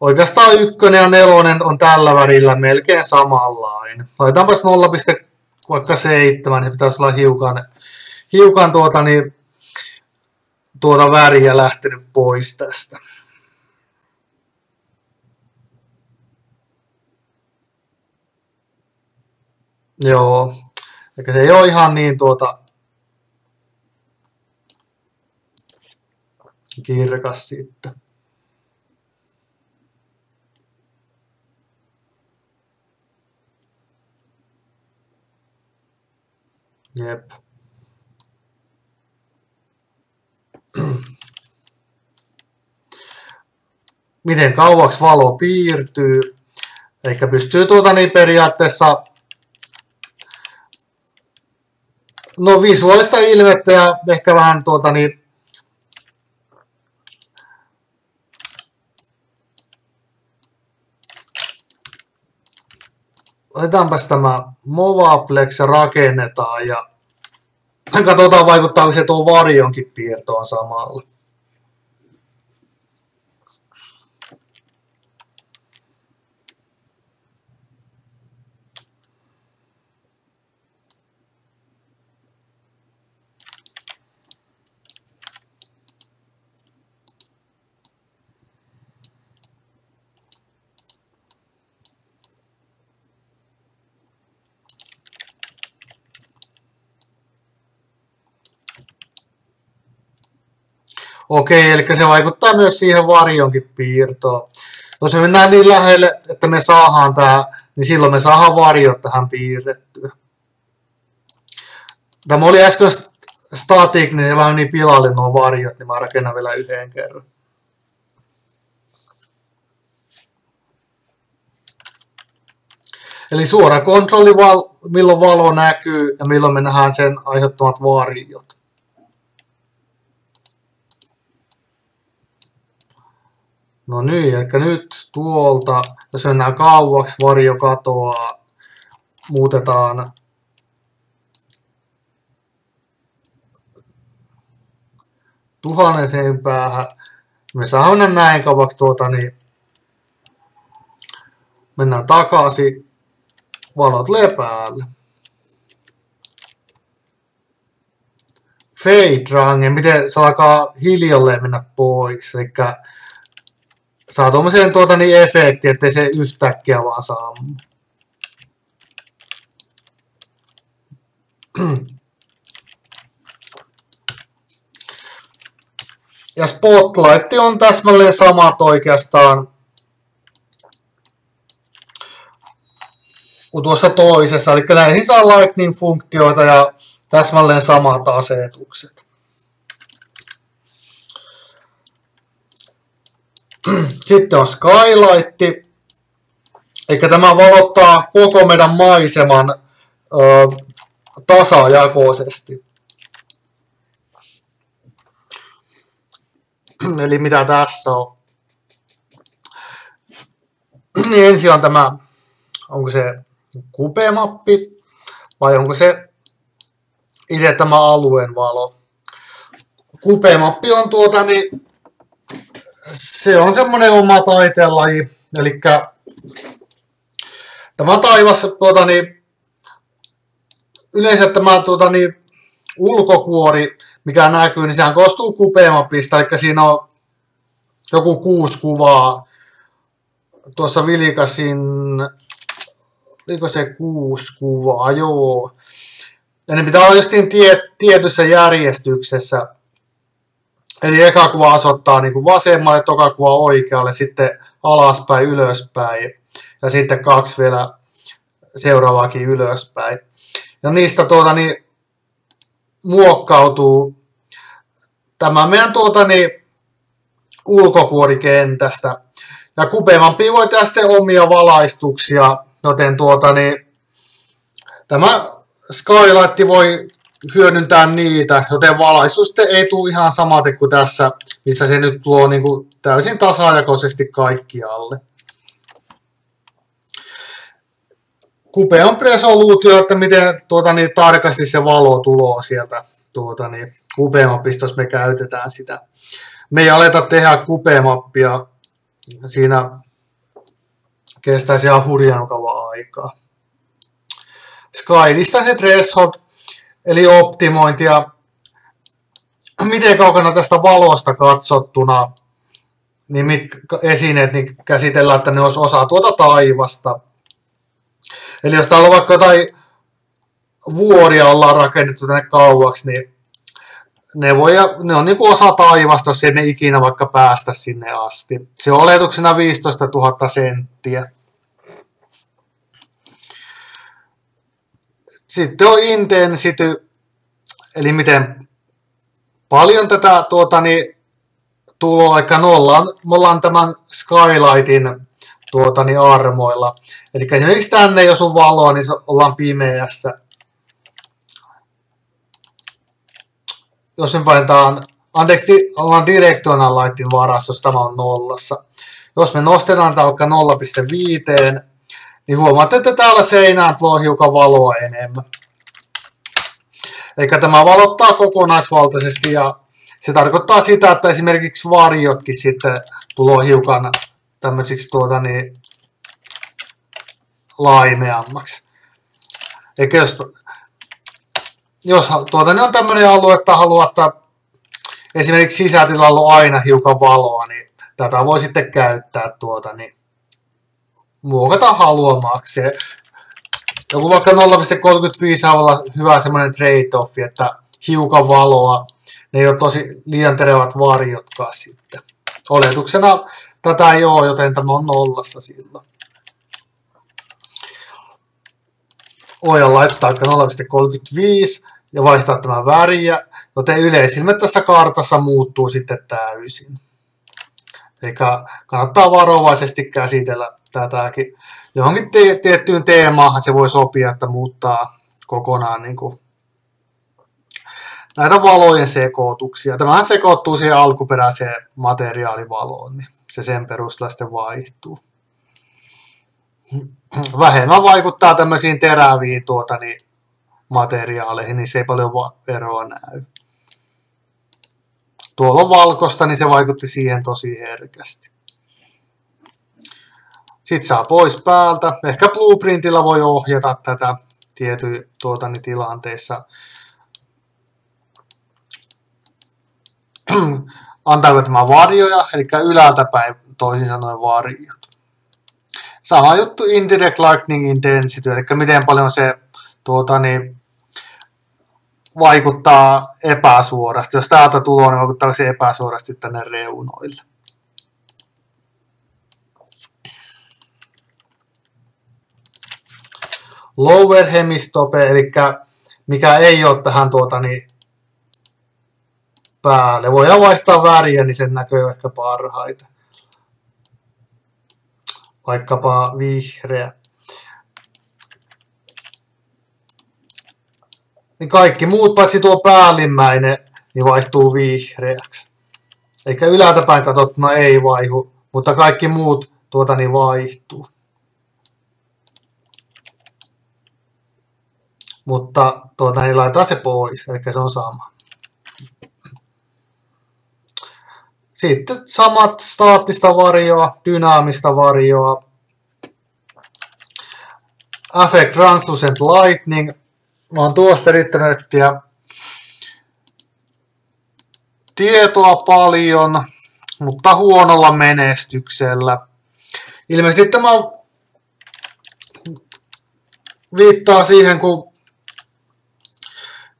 oikeastaan 1 ja 4 on tällä värillä melkein samanlainen. Laitaanpas 0,7, niin pitäisi olla hiukan tuota väriä lähtenyt pois tästä. Joo, eikä se ei ole ihan niin kirkas sitten. Jep. Miten kauaksi valo piirtyy? Eli pystyy periaatteessa visuaalista ilmettä ja ehkä vähän laitetaanpas tämä Movaplex ja rakennetaan ja katsotaan vaikuttaako se tuo varjonkin piirtoon samalla. Okei, eli se vaikuttaa myös siihen varjonkin piirtoon. Jos me mennään niin lähelle, että me saadaan tää, niin silloin me saadaan varjot tähän piirrettyä. Tämä oli äsken static, niin se vähän niin pilalle nuo varjot, niin mä rakennan vielä 1 kerran. Eli suora kontrolli, milloin valo näkyy ja milloin me nähdään sen aiheuttamat varjot. No niin, eli nyt tuolta, jos mennään kauaksi, varjo katoaa, muutetaan tuhanneseen päähän. Me saadaan mennä näin kauaksi niin mennään takaisin, valot lepäälle. Fade range, miten se alkaa hiljalleen mennä pois, eli saa tuommoisen efekti, ettei se yhtäkkiä vaan sammu. Ja spotlight on täsmälleen samat oikeastaan kuin tuossa toisessa. Eli näihin saa lightning-funktioita ja täsmälleen samat asetukset. Sitten on skylight, eli tämä valottaa koko meidän maiseman tasajakoisesti. Eli mitä tässä on? Niin ensin on tämä, onko se kupemappi vai onko se itse tämä alueen valo? Kupemappi on se on semmoinen oma taiteenlaji, eli tämä taivas, yleensä tämä ulkokuori, mikä näkyy, niin sehän koostuu kupemapista, eli siinä on joku 6 kuvaa. Tuossa vilkasin, oliko se 6 kuvaa, joo. Ja ne pitää olla justiin tietyssä järjestyksessä. Eli eka kuva osoittaa niin kuin vasemmalle, toka kuva oikealle, sitten alaspäin, ylöspäin ja sitten 2 vielä seuraavaakin ylöspäin. Ja niistä muokkautuu tämä meidän ulkokuorikentästä. Ja kupemampi voi tehdä sitten omia valaistuksia, joten tämä skylight voi hyödyntää niitä, joten valaistus ei tule ihan samaten kuin tässä, missä se nyt tuo niin kuin täysin tasajakoisesti kaikkialle. kupeon resoluutio, että miten tarkasti se valo tulee sieltä kupeamapista, me käytetään sitä. Me ei aleta tehdä kupeamappia, siinä kestäisi ihan hurjan kauan aikaa. Sky Distance Threshold, eli optimointi, ja miten kaukana tästä valosta katsottuna, niin mitkä esineet niin käsitellään, että ne olisi osa tuota taivasta. Eli jos täällä on vaikka jotain vuoria ollaan rakennettu tänne kauaksi, niin ne on niin kuin osa taivasta, jos ei me ikinä vaikka päästä sinne asti. Se on oletuksena 15 000 senttiä. Sitten on intensity, eli miten paljon tätä tuloa, eli me ollaan tämän skylightin armoilla. Eli esimerkiksi tänne, jos on valoa, niin ollaan pimeässä. Jos me painetaan, ollaan directional lightin varassa, jos tämä on nollassa. Jos me nostetaan tämä vaikka 0,5, niin huomaatte, että täällä seinään tulee hiukan valoa enemmän. Eli tämä valottaa kokonaisvaltaisesti, ja se tarkoittaa sitä, että esimerkiksi varjotkin sitten tulee hiukan tämmöisiksi laimeammaksi. Eli jos on tämmöinen alue, että haluaa, että esimerkiksi sisätilalla on aina hiukan valoa, niin tätä voi sitten käyttää muokata haluamaksi. Joku vaikka 0,35 on olla hyvä semmoinen trade-off, että hiukan valoa, ne ei ole tosi liian terevät varjotkaan sitten. Oletuksena tätä ei ole, joten tämä on nollassa silloin. Voidaan laittaa 0,35 ja vaihtaa tämä väriä, joten yleisilmät tässä kartassa muuttuu sitten täysin. Eli kannattaa varovaisesti käsitellä tätäkin. Johonkin tiettyyn teemaan se voi sopia, että muuttaa kokonaan niin kuin näitä valojen sekoituksia. Tämähän sekoittuu siihen alkuperäiseen materiaalivaloon, niin se sen perusteella sitten vaihtuu. Vähemmän vaikuttaa tämmöisiin teräviin materiaaleihin, niin se ei paljon eroa näy. Tuolla on valkoista, niin se vaikutti siihen tosi herkästi. Sitten saa pois päältä. Ehkä blueprintillä voi ohjata tätä tietyin tilanteissa. Antaako tämä varjoja, eli ylältä päin toisin sanoen varjot. Sama juttu indirect lightning intensity, eli miten paljon se vaikuttaa epäsuorasti. Jos täältä tulee, niin vaikuttaa se epäsuorasti tänne reunoille. Lower hemistope, eli mikä ei ole tähän päälle. Voidaan vaihtaa väriä, niin sen näkyy ehkä parhaita. Vaikkapa vihreä. Niin kaikki muut, paitsi tuo päällimmäinen, niin vaihtuu vihreäksi. Eikä ylältä päin katsottuna ei vaihu, mutta kaikki muut niin vaihtuu. Mutta niin laitetaan se pois, eli se on sama. Sitten samat staattista varjoa, dynaamista varjoa. Affect Translucent Lightning. Mä oon tuosta yrittänyt etsiä tietoa paljon, mutta huonolla menestyksellä. Ilmeisesti tämä viittaa siihen, kun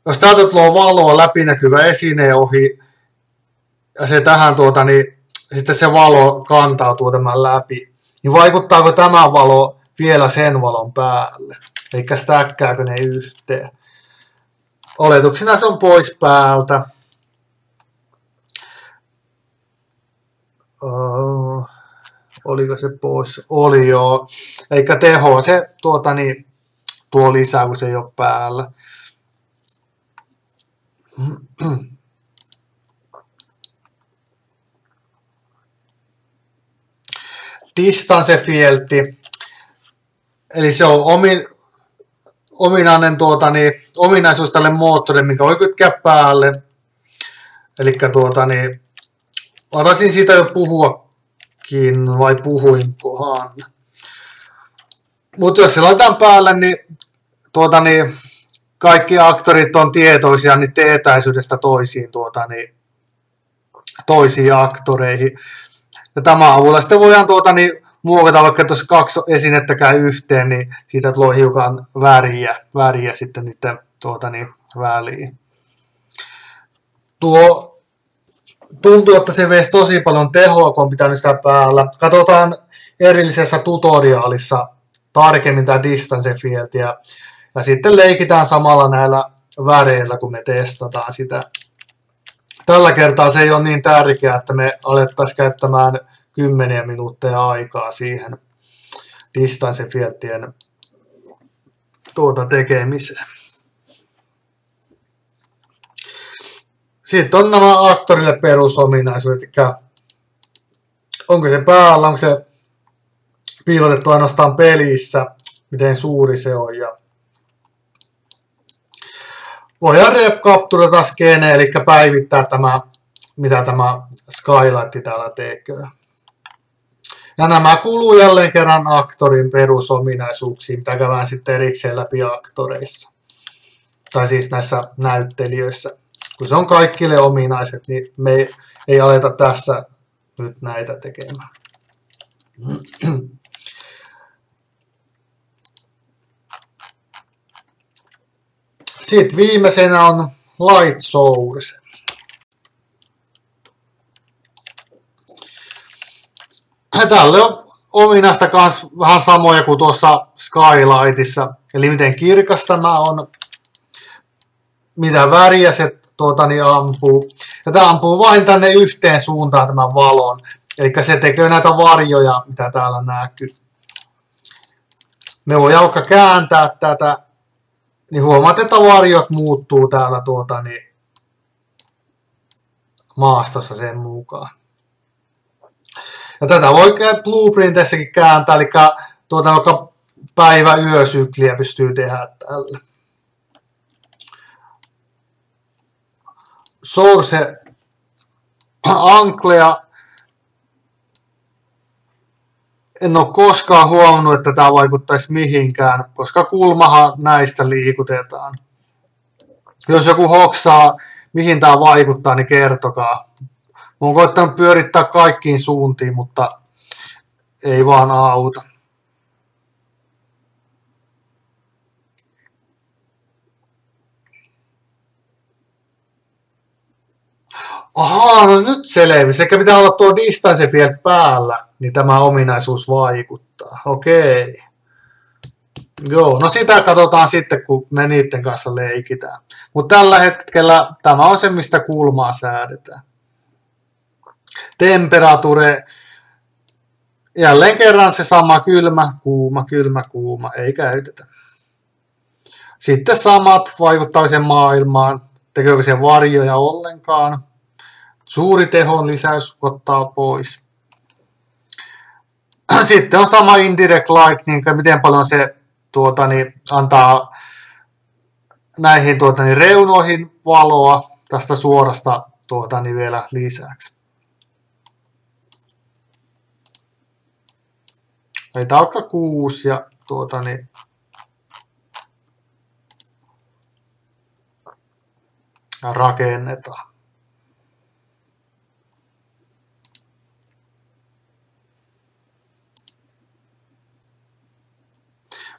jos täältä tulee valoa läpinäkyvä esine ohi, ja se tähän niin sitten se valo kantautuu tämän läpi, niin vaikuttaako tämä valo vielä sen valon päälle? Eli stäkkääkö ne yhteen? Oletuksena se on pois päältä. Oliko se pois? Oli joo. Eli tehoa se niin, tuo lisää, kun se ei ole päällä. Distance fieldi. Eli se on ominaisuus tälle moottorille, mikä voi kytkeä päälle. Eli mä taisin siitä jo puhuakin, vai puhuinkohan. Mutta jos se laitetaan päälle, niin kaikki aktorit on tietoisia niiden etäisyydestä toisiin aktoreihin. Ja tämän avulla sitten voidaan muokata, vaikka tuossa 2 esinettä käy yhteen, niin siitä tulee hiukan väriä sitten niiden väliin. Tuntuu, että se veisi tosi paljon tehoa, kun on pitänyt sitä päällä. Katsotaan erillisessä tutoriaalissa tarkemmin tämä distance field ja sitten leikitään samalla näillä väreillä, kun me testataan sitä. Tällä kertaa se ei ole niin tärkeää, että me alettaisiin käyttämään 10 minuuttia aikaa siihen distance fieldien tekemiseen. Sitten on nämä aktorille perusominaisuudet, eli onko se päällä, onko se piilotettu ainoastaan pelissä, miten suuri se on. Ja voidaan rep-capturata skene, eli päivittää mitä tämä Skylight täällä tekee. Ja nämä kuuluu jälleen kerran aktorin perusominaisuuksiin, mitä käydään sitten erikseen läpi aktoreissa. Tai siis näissä näyttelijöissä. Kun se on kaikille ominaiset, niin me ei aleta tässä nyt näitä tekemään. Sitten viimeisenä on Light Source. Tälle on ominaista myös vähän samoja kuin tuossa Skylightissa. Eli miten kirkas tämä on, mitä väriä se ampuu. Ja tämä ampuu vain tänne yhteen suuntaan tämän valon. Eli se tekee näitä varjoja, mitä täällä näkyy. Me voidaan vaikka kääntää tätä, niin huomaat, että varjot muuttuu täällä maastossa sen mukaan. Ja tätä voi blueprintissäkin kääntää, eli vaikka päivä-yösykliä pystyy tehdä tällä. Source anklea. En ole koskaan huomannut, että tämä vaikuttaisi mihinkään, koska kulmahan näistä liikutetaan. Jos joku hoksaa, mihin tämä vaikuttaa, niin kertokaa. Mä oon koittanut pyörittää kaikkiin suuntiin, mutta ei vaan auta. Ahaa, no nyt selvisi. Sekä pitää olla tuo distance field päällä, niin tämä ominaisuus vaikuttaa. Okei. Joo, no sitä katsotaan sitten, kun me niiden kanssa leikitään. Mutta tällä hetkellä tämä on se, mistä kulmaa säädetään. Temperature. Jälleen kerran se sama kylmä, kuuma, ei käytetä. Sitten samat vaikuttaa sen maailmaan. Tekeekö se varjoja ollenkaan? Suuri tehon lisäys ottaa pois. Sitten on sama indirect light, niin miten paljon se antaa näihin reunoihin valoa tästä suorasta vielä lisäksi. Eli vaikka 6 ja ja rakennetaan.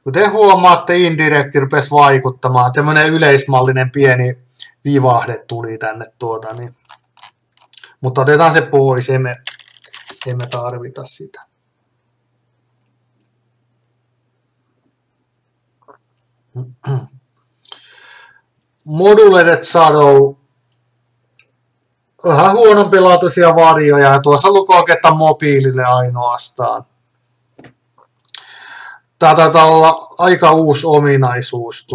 Kun te huomaatte, indirekti rupesi vaikuttamaan. Tämmöinen yleismallinen pieni vivahde tuli tänne Mutta otetaan se pois, emme tarvita sitä. Modulated Shadow. Vähän huonompilaatuisia varjoja ja tuossa lukee mobiilille ainoastaan. Tämä taitaa olla aika uusi ominaisuus,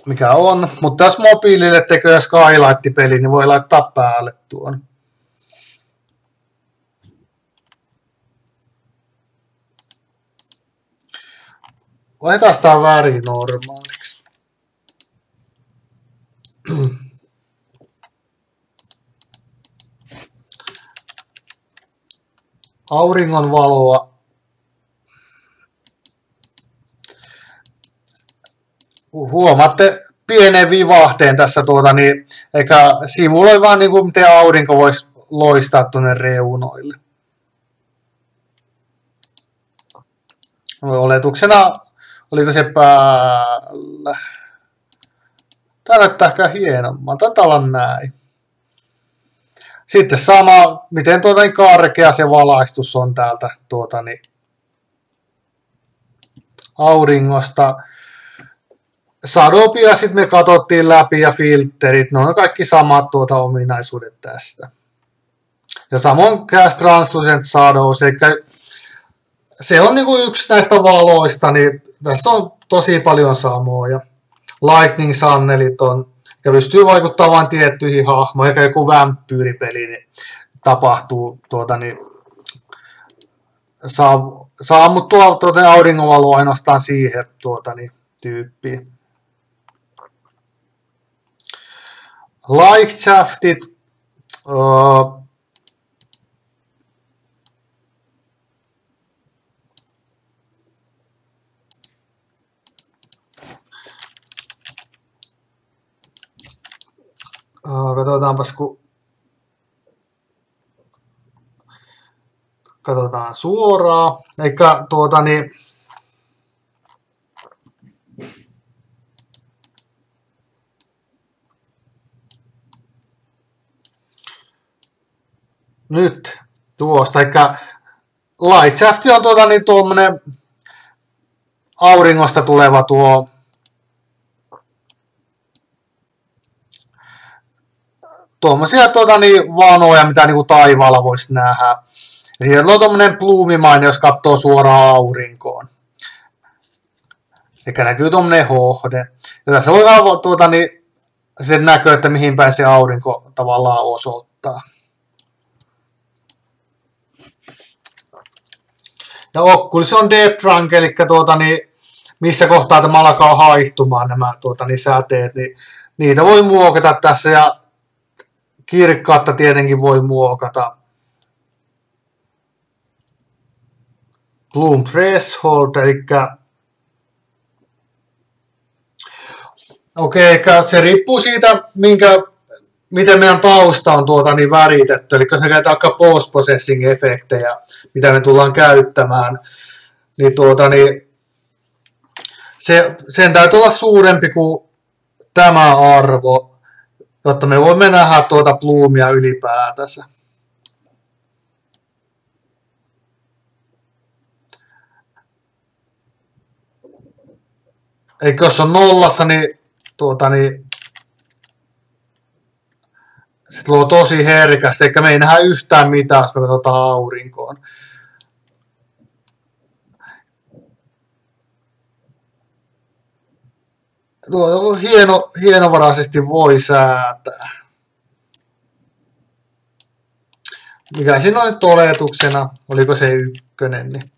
mikä on. Mutta jos mobiilille tekee Skylight-peli, niin voi laittaa päälle tuon. Laitetaan tää väri normaaliksi. Auringon valoa. Huomaatte pienen vivahteen tässä niin, eikä simuloi vaan niin kuin miten aurinko voisi loistaa tuonne reunoille. Oletuksena, oliko se päällä? Tää näyttää ehkä hienommalta, taitaa olla näin. Sitten sama, miten niin karkea se valaistus on täältä niin, auringosta. Shadowpia sitten me katsottiin läpi ja filterit, ne on kaikki samat ominaisuudet tästä. Ja samoin Cast Translucent Shadows, eli se on niinku yksi näistä valoista, niin tässä on tosi paljon samoja. Lightning Sunnelit on, ja pystyy vaikuttamaan tiettyihin hahmoihin, eikä joku vampyyripeli niin tapahtuu niin, saa ammuttua auringonvaloa ainoastaan siihen niin, tyyppiin. Light shaftit. Katsotaanpas, kun katsotaan suoraan. Eikä niin, nyt tuosta, eikä light shaft on niin tuommoinen auringosta tuleva tuommoisia niin vanoja, mitä niinku taivaalla voisi nähdä. Ja siellä on tuommoinen pluumimainen, jos katsoo suoraan aurinkoon. Eli näkyy tuommoinen hohde. Ja tässä voi vähän niin, sen näkö, että mihin päin se aurinko tavallaan osoittaa. Ja Oculus on depth rank, eli niin, missä kohtaa tämä alkaa haihtumaan nämä niin säteet, niin niitä voi muokata tässä ja kirkkautta tietenkin voi muokata. Bloom threshold, eli se riippuu siitä, miten meidän tausta on niin väritetty. Eli jos me käytetään vaikka post-processing-efektejä, mitä me tullaan käyttämään, niin, niin sen täytyy olla suurempi kuin tämä arvo, jotta me voimme nähdä bloomia ylipäätänsä. Eli jos on nollassa, niin, niin se tulee tosi herkästi, eikä me ei nähdä yhtään mitään, jos me katsotaan aurinkoon. Tuo hienovaraisesti voi säätää. Mikä siinä on nyt oletuksena? Oliko se ykkönen? Niin.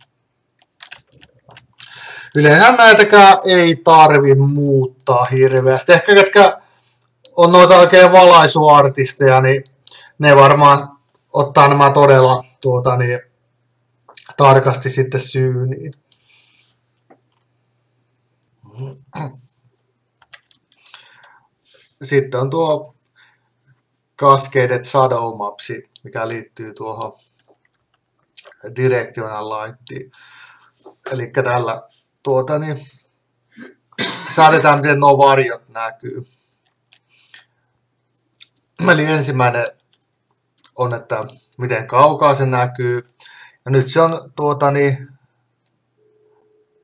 Yleensä näitäkään ei tarvi muuttaa hirveästi. Ehkä ketkä on noita oikein valaisuartisteja, niin ne varmaan ottaa nämä todella niin, tarkasti sitten syyniin. Sitten on tuo Cascaded Shadow Mapsi, mikä liittyy tuohon Directional Lightiin. Eli tällä niin, säädetään, miten nuo varjot näkyy. Eli ensimmäinen on, että miten kaukaa se näkyy. Ja nyt se on niin,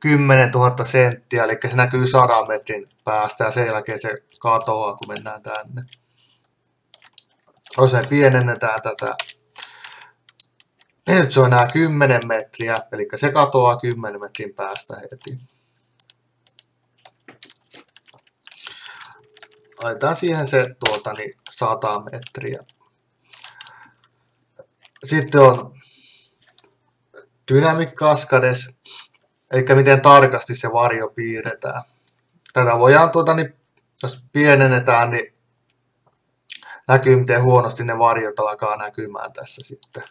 10 000 senttiä, eli se näkyy 100 metrin päästä ja sen jälkeen se katoaa, kun mennään tänne. Jos me pienennetään tätä, nyt se on nämä 10 metriä, eli se katoaa 10 metrin päästä heti. Laitetaan siihen se niin 100 metriä. Sitten on Dynamic Cascades. eli miten tarkasti se varjo piirretään. Tätä voidaan, jos pienennetään, niin näkyy miten huonosti ne varjot alkaa näkymään tässä sitten.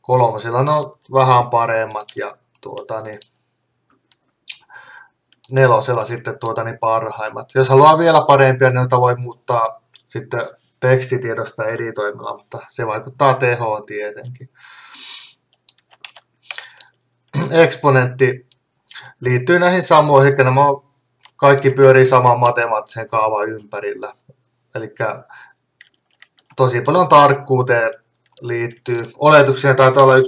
3 ne on vähän paremmat ja 4 sitten parhaimmat. Jos haluaa vielä parempia, niin noita voi muuttaa sitten tekstitiedosta editoimalla, mutta se vaikuttaa tehoon tietenkin. Eksponentti liittyy näihin samoihin, eli nämä kaikki pyörii saman matemaattisen kaavan ympärillä. Eli tosi paljon tarkkuuteen liittyy. Oletuksia taitaa olla 1,5.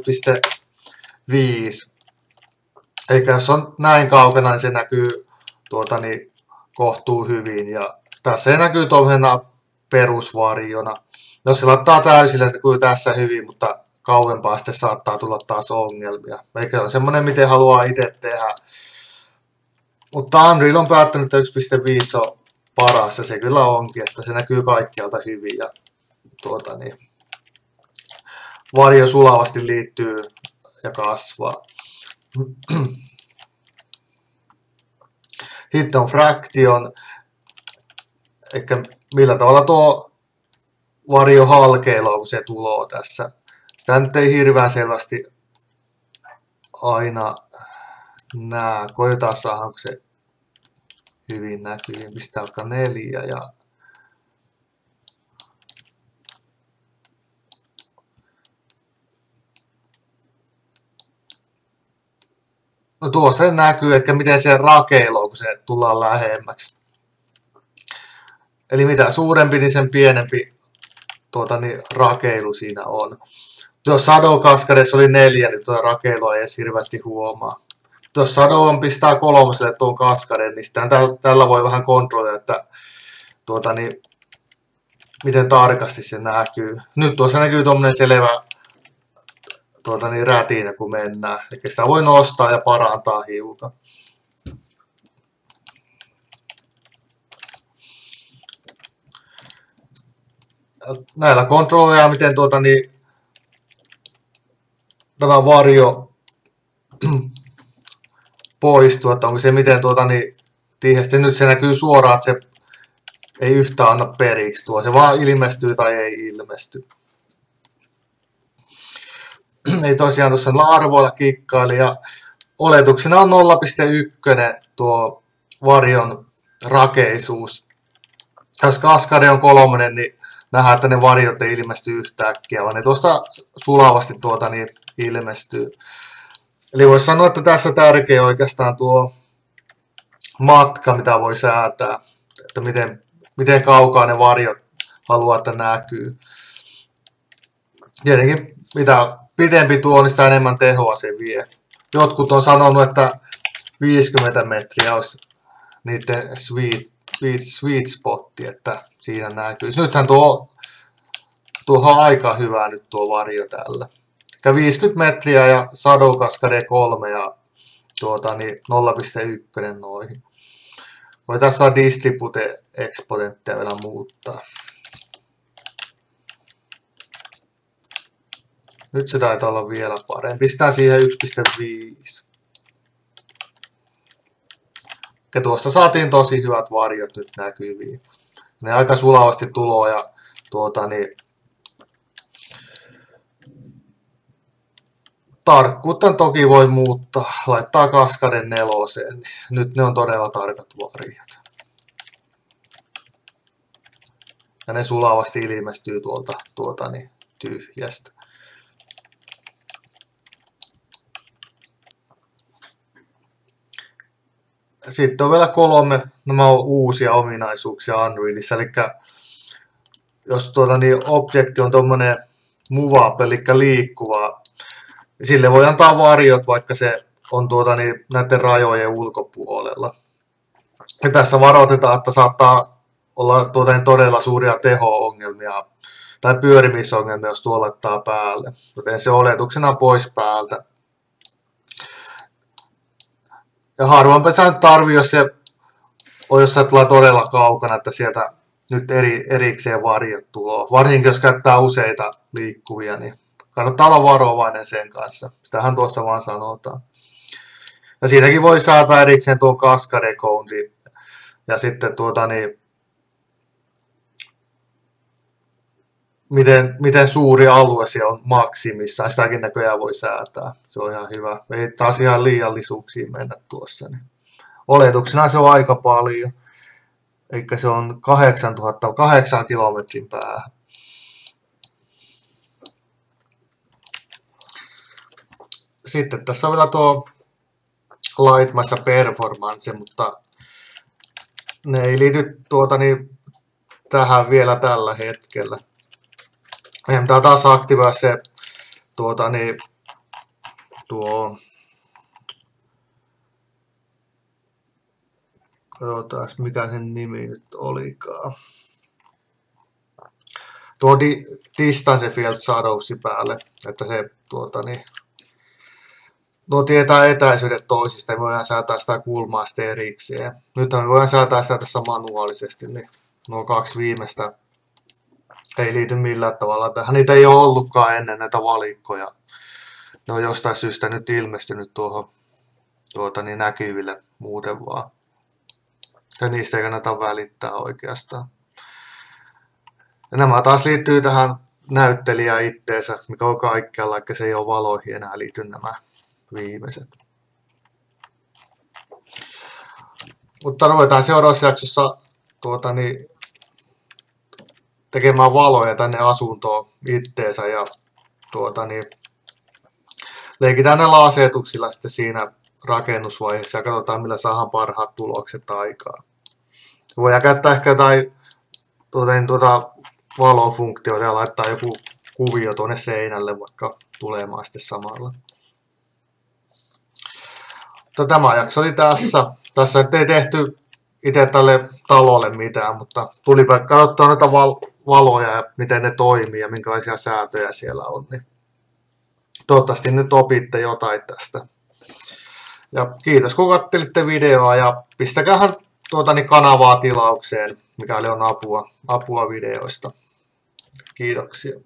Eli jos on näin kaukana, niin se näkyy kohtuu hyvin. Ja tässä se näkyy tuollaisena perusvarjona. Jos se laittaa täysillä, se näkyy tässä hyvin, mutta kauempaa sitten saattaa tulla taas ongelmia. Eikä on semmoinen, miten haluaa itse tehdä. Mutta Unreal on päättänyt, että 1.5 on paras, ja se kyllä onkin, että se näkyy kaikkialta hyvin. Ja varjo sulavasti liittyy ja kasvaa. Sitten on fraction, eli millä tavalla tuo varjo halkeilua, kun se tulee tässä. Sitä nyt ei hirveän selvästi aina näe. Koitetaan saada se hyvin näkyy. Pistää vaikka 4 ja no tuossa se näkyy, että miten se rakeiloo, kun se tullaan lähemmäksi. Eli mitä suurempi, niin sen pienempi rakeilu siinä on. Jos Shadow Cascadessa oli 4, niin tuota rakeilua ei edes hirveästi huomaa. Jos Shadow pistää 3 tuon Cascaden, niin sitten tällä voi vähän kontrolloida, että miten tarkasti se näkyy. Nyt tuossa näkyy tuommoinen selvä rätinä, kun mennään. Eli sitä voi nostaa ja parantaa hiukan. Näillä kontrolleilla, miten tämä varjo poistuu, että onko se miten tiheästi. Nyt se näkyy suoraan, että se ei yhtään anna periksi tuo. Se vaan ilmestyy tai ei ilmesty. Ei tosiaan tuossa arvoilla kikkaili ja oletuksena on 0,1 tuo varjon rakeisuus. Jos Cascade on 3, niin nähdään, että ne varjot ei ilmesty yhtäkkiä, vaan ne tuosta sulavasti ilmestyy. Eli voisi sanoa, että tässä tärkeä oikeastaan tuo matka, mitä voi säätää, että miten kaukaa ne varjot haluaa, että näkyy. Tietenkin mitä pidempi tuo, niin sitä enemmän tehoa se vie. Jotkut on sanonut, että 50 metriä olisi niiden sweet spotti, että siinä näkyy. Nythän tuo on aika hyvä nyt tuo varjo tällä. Eli 50 metriä ja Shadow Cascade 3 ja 0,1 noihin. Voi tässä olla distribute exponentteja vielä muuttaa. Nyt se taitaa olla vielä parempi. Pistään siihen 1,5. Ja tuossa saatiin tosi hyvät varjot nyt näkyviin. Ne aika sulavasti tuloa ja tarkkuutta toki voi muuttaa. Laittaa Cascaden 4. Niin nyt ne on todella tarkat varjot. Ja ne sulavasti ilmestyy tuolta tyhjästä. Sitten on vielä 3, nämä on uusia ominaisuuksia Unrealissa, eli jos objekti on tuommoinen movable, eli liikkuva, niin sille voi antaa varjot, vaikka se on näiden rajojen ulkopuolella. Ja tässä varoitetaan, että saattaa olla todella suuria teho-ongelmia tai pyörimisongelmia, jos tuo laittaa päälle, joten se oletuksena pois päältä. Ja harvoinpä sä nyt tarvii, jos se on jossain todella kaukana, että sieltä nyt erikseen varjot tulee. Varsinkin jos käyttää useita liikkuvia, niin kannattaa olla varovainen sen kanssa. Sitähän tuossa vaan sanotaan. Ja siinäkin voi säätää erikseen tuon cascade countin. Ja sitten miten suuri alue se on maksimissaan. Sitäkin näköjään voi säätää. Se on ihan hyvä. Ei taas ihan liiallisuuksiin mennä tuossa. Niin. Oletuksena se on aika paljon. Eikä se on 8 kilometrin päähän. Sitten tässä on vielä tuo Lightmassa Performance, mutta ne ei liity tähän vielä tällä hetkellä. Meidän pitää taas aktivoida se katsotaan mikä sen nimi nyt olikaan. Tuo Distance Field Shadowsi päälle, että se tietää etäisyydet toisista, me voidaan säätää sitä kulmaa sitten erikseen. Nythän me voidaan säätää sitä tässä manuaalisesti, niin nuo 2 viimeistä ei liity millään tavalla tähän. Niitä ei ole ollutkaan ennen näitä valikkoja. Ne on jostain syystä nyt ilmestynyt tuohon näkyville muuten vaan. Ja niistä ei kannata välittää oikeastaan. Ja nämä taas liittyy tähän näyttelijään itteensä, mikä on kaikkialla, vaikka se ei ole valoihin enää liity nämä viimeiset. Mutta ruvetaan seuraavassa jaksossa tekemään valoja tänne asuntoon itteensä ja leikitään näillä asetuksilla sitten siinä rakennusvaiheessa ja katsotaan millä saadaan parhaat tulokset aikaan. Voidaan käyttää ehkä jotain valofunktioita ja laittaa joku kuvio tuonne seinälle vaikka tulemaan sitten samalla. Mutta tämä jakso oli tässä. Tässä nyt ei tehty itse tälle talolle mitään, mutta tulipa katsottua noita valoja ja miten ne toimii ja minkälaisia säätöjä siellä on. Niin toivottavasti nyt opitte jotain tästä. Ja kiitos kun katselitte videoa ja pistäkäähän kanavaa tilaukseen, mikäli on apua videoista. Kiitoksia.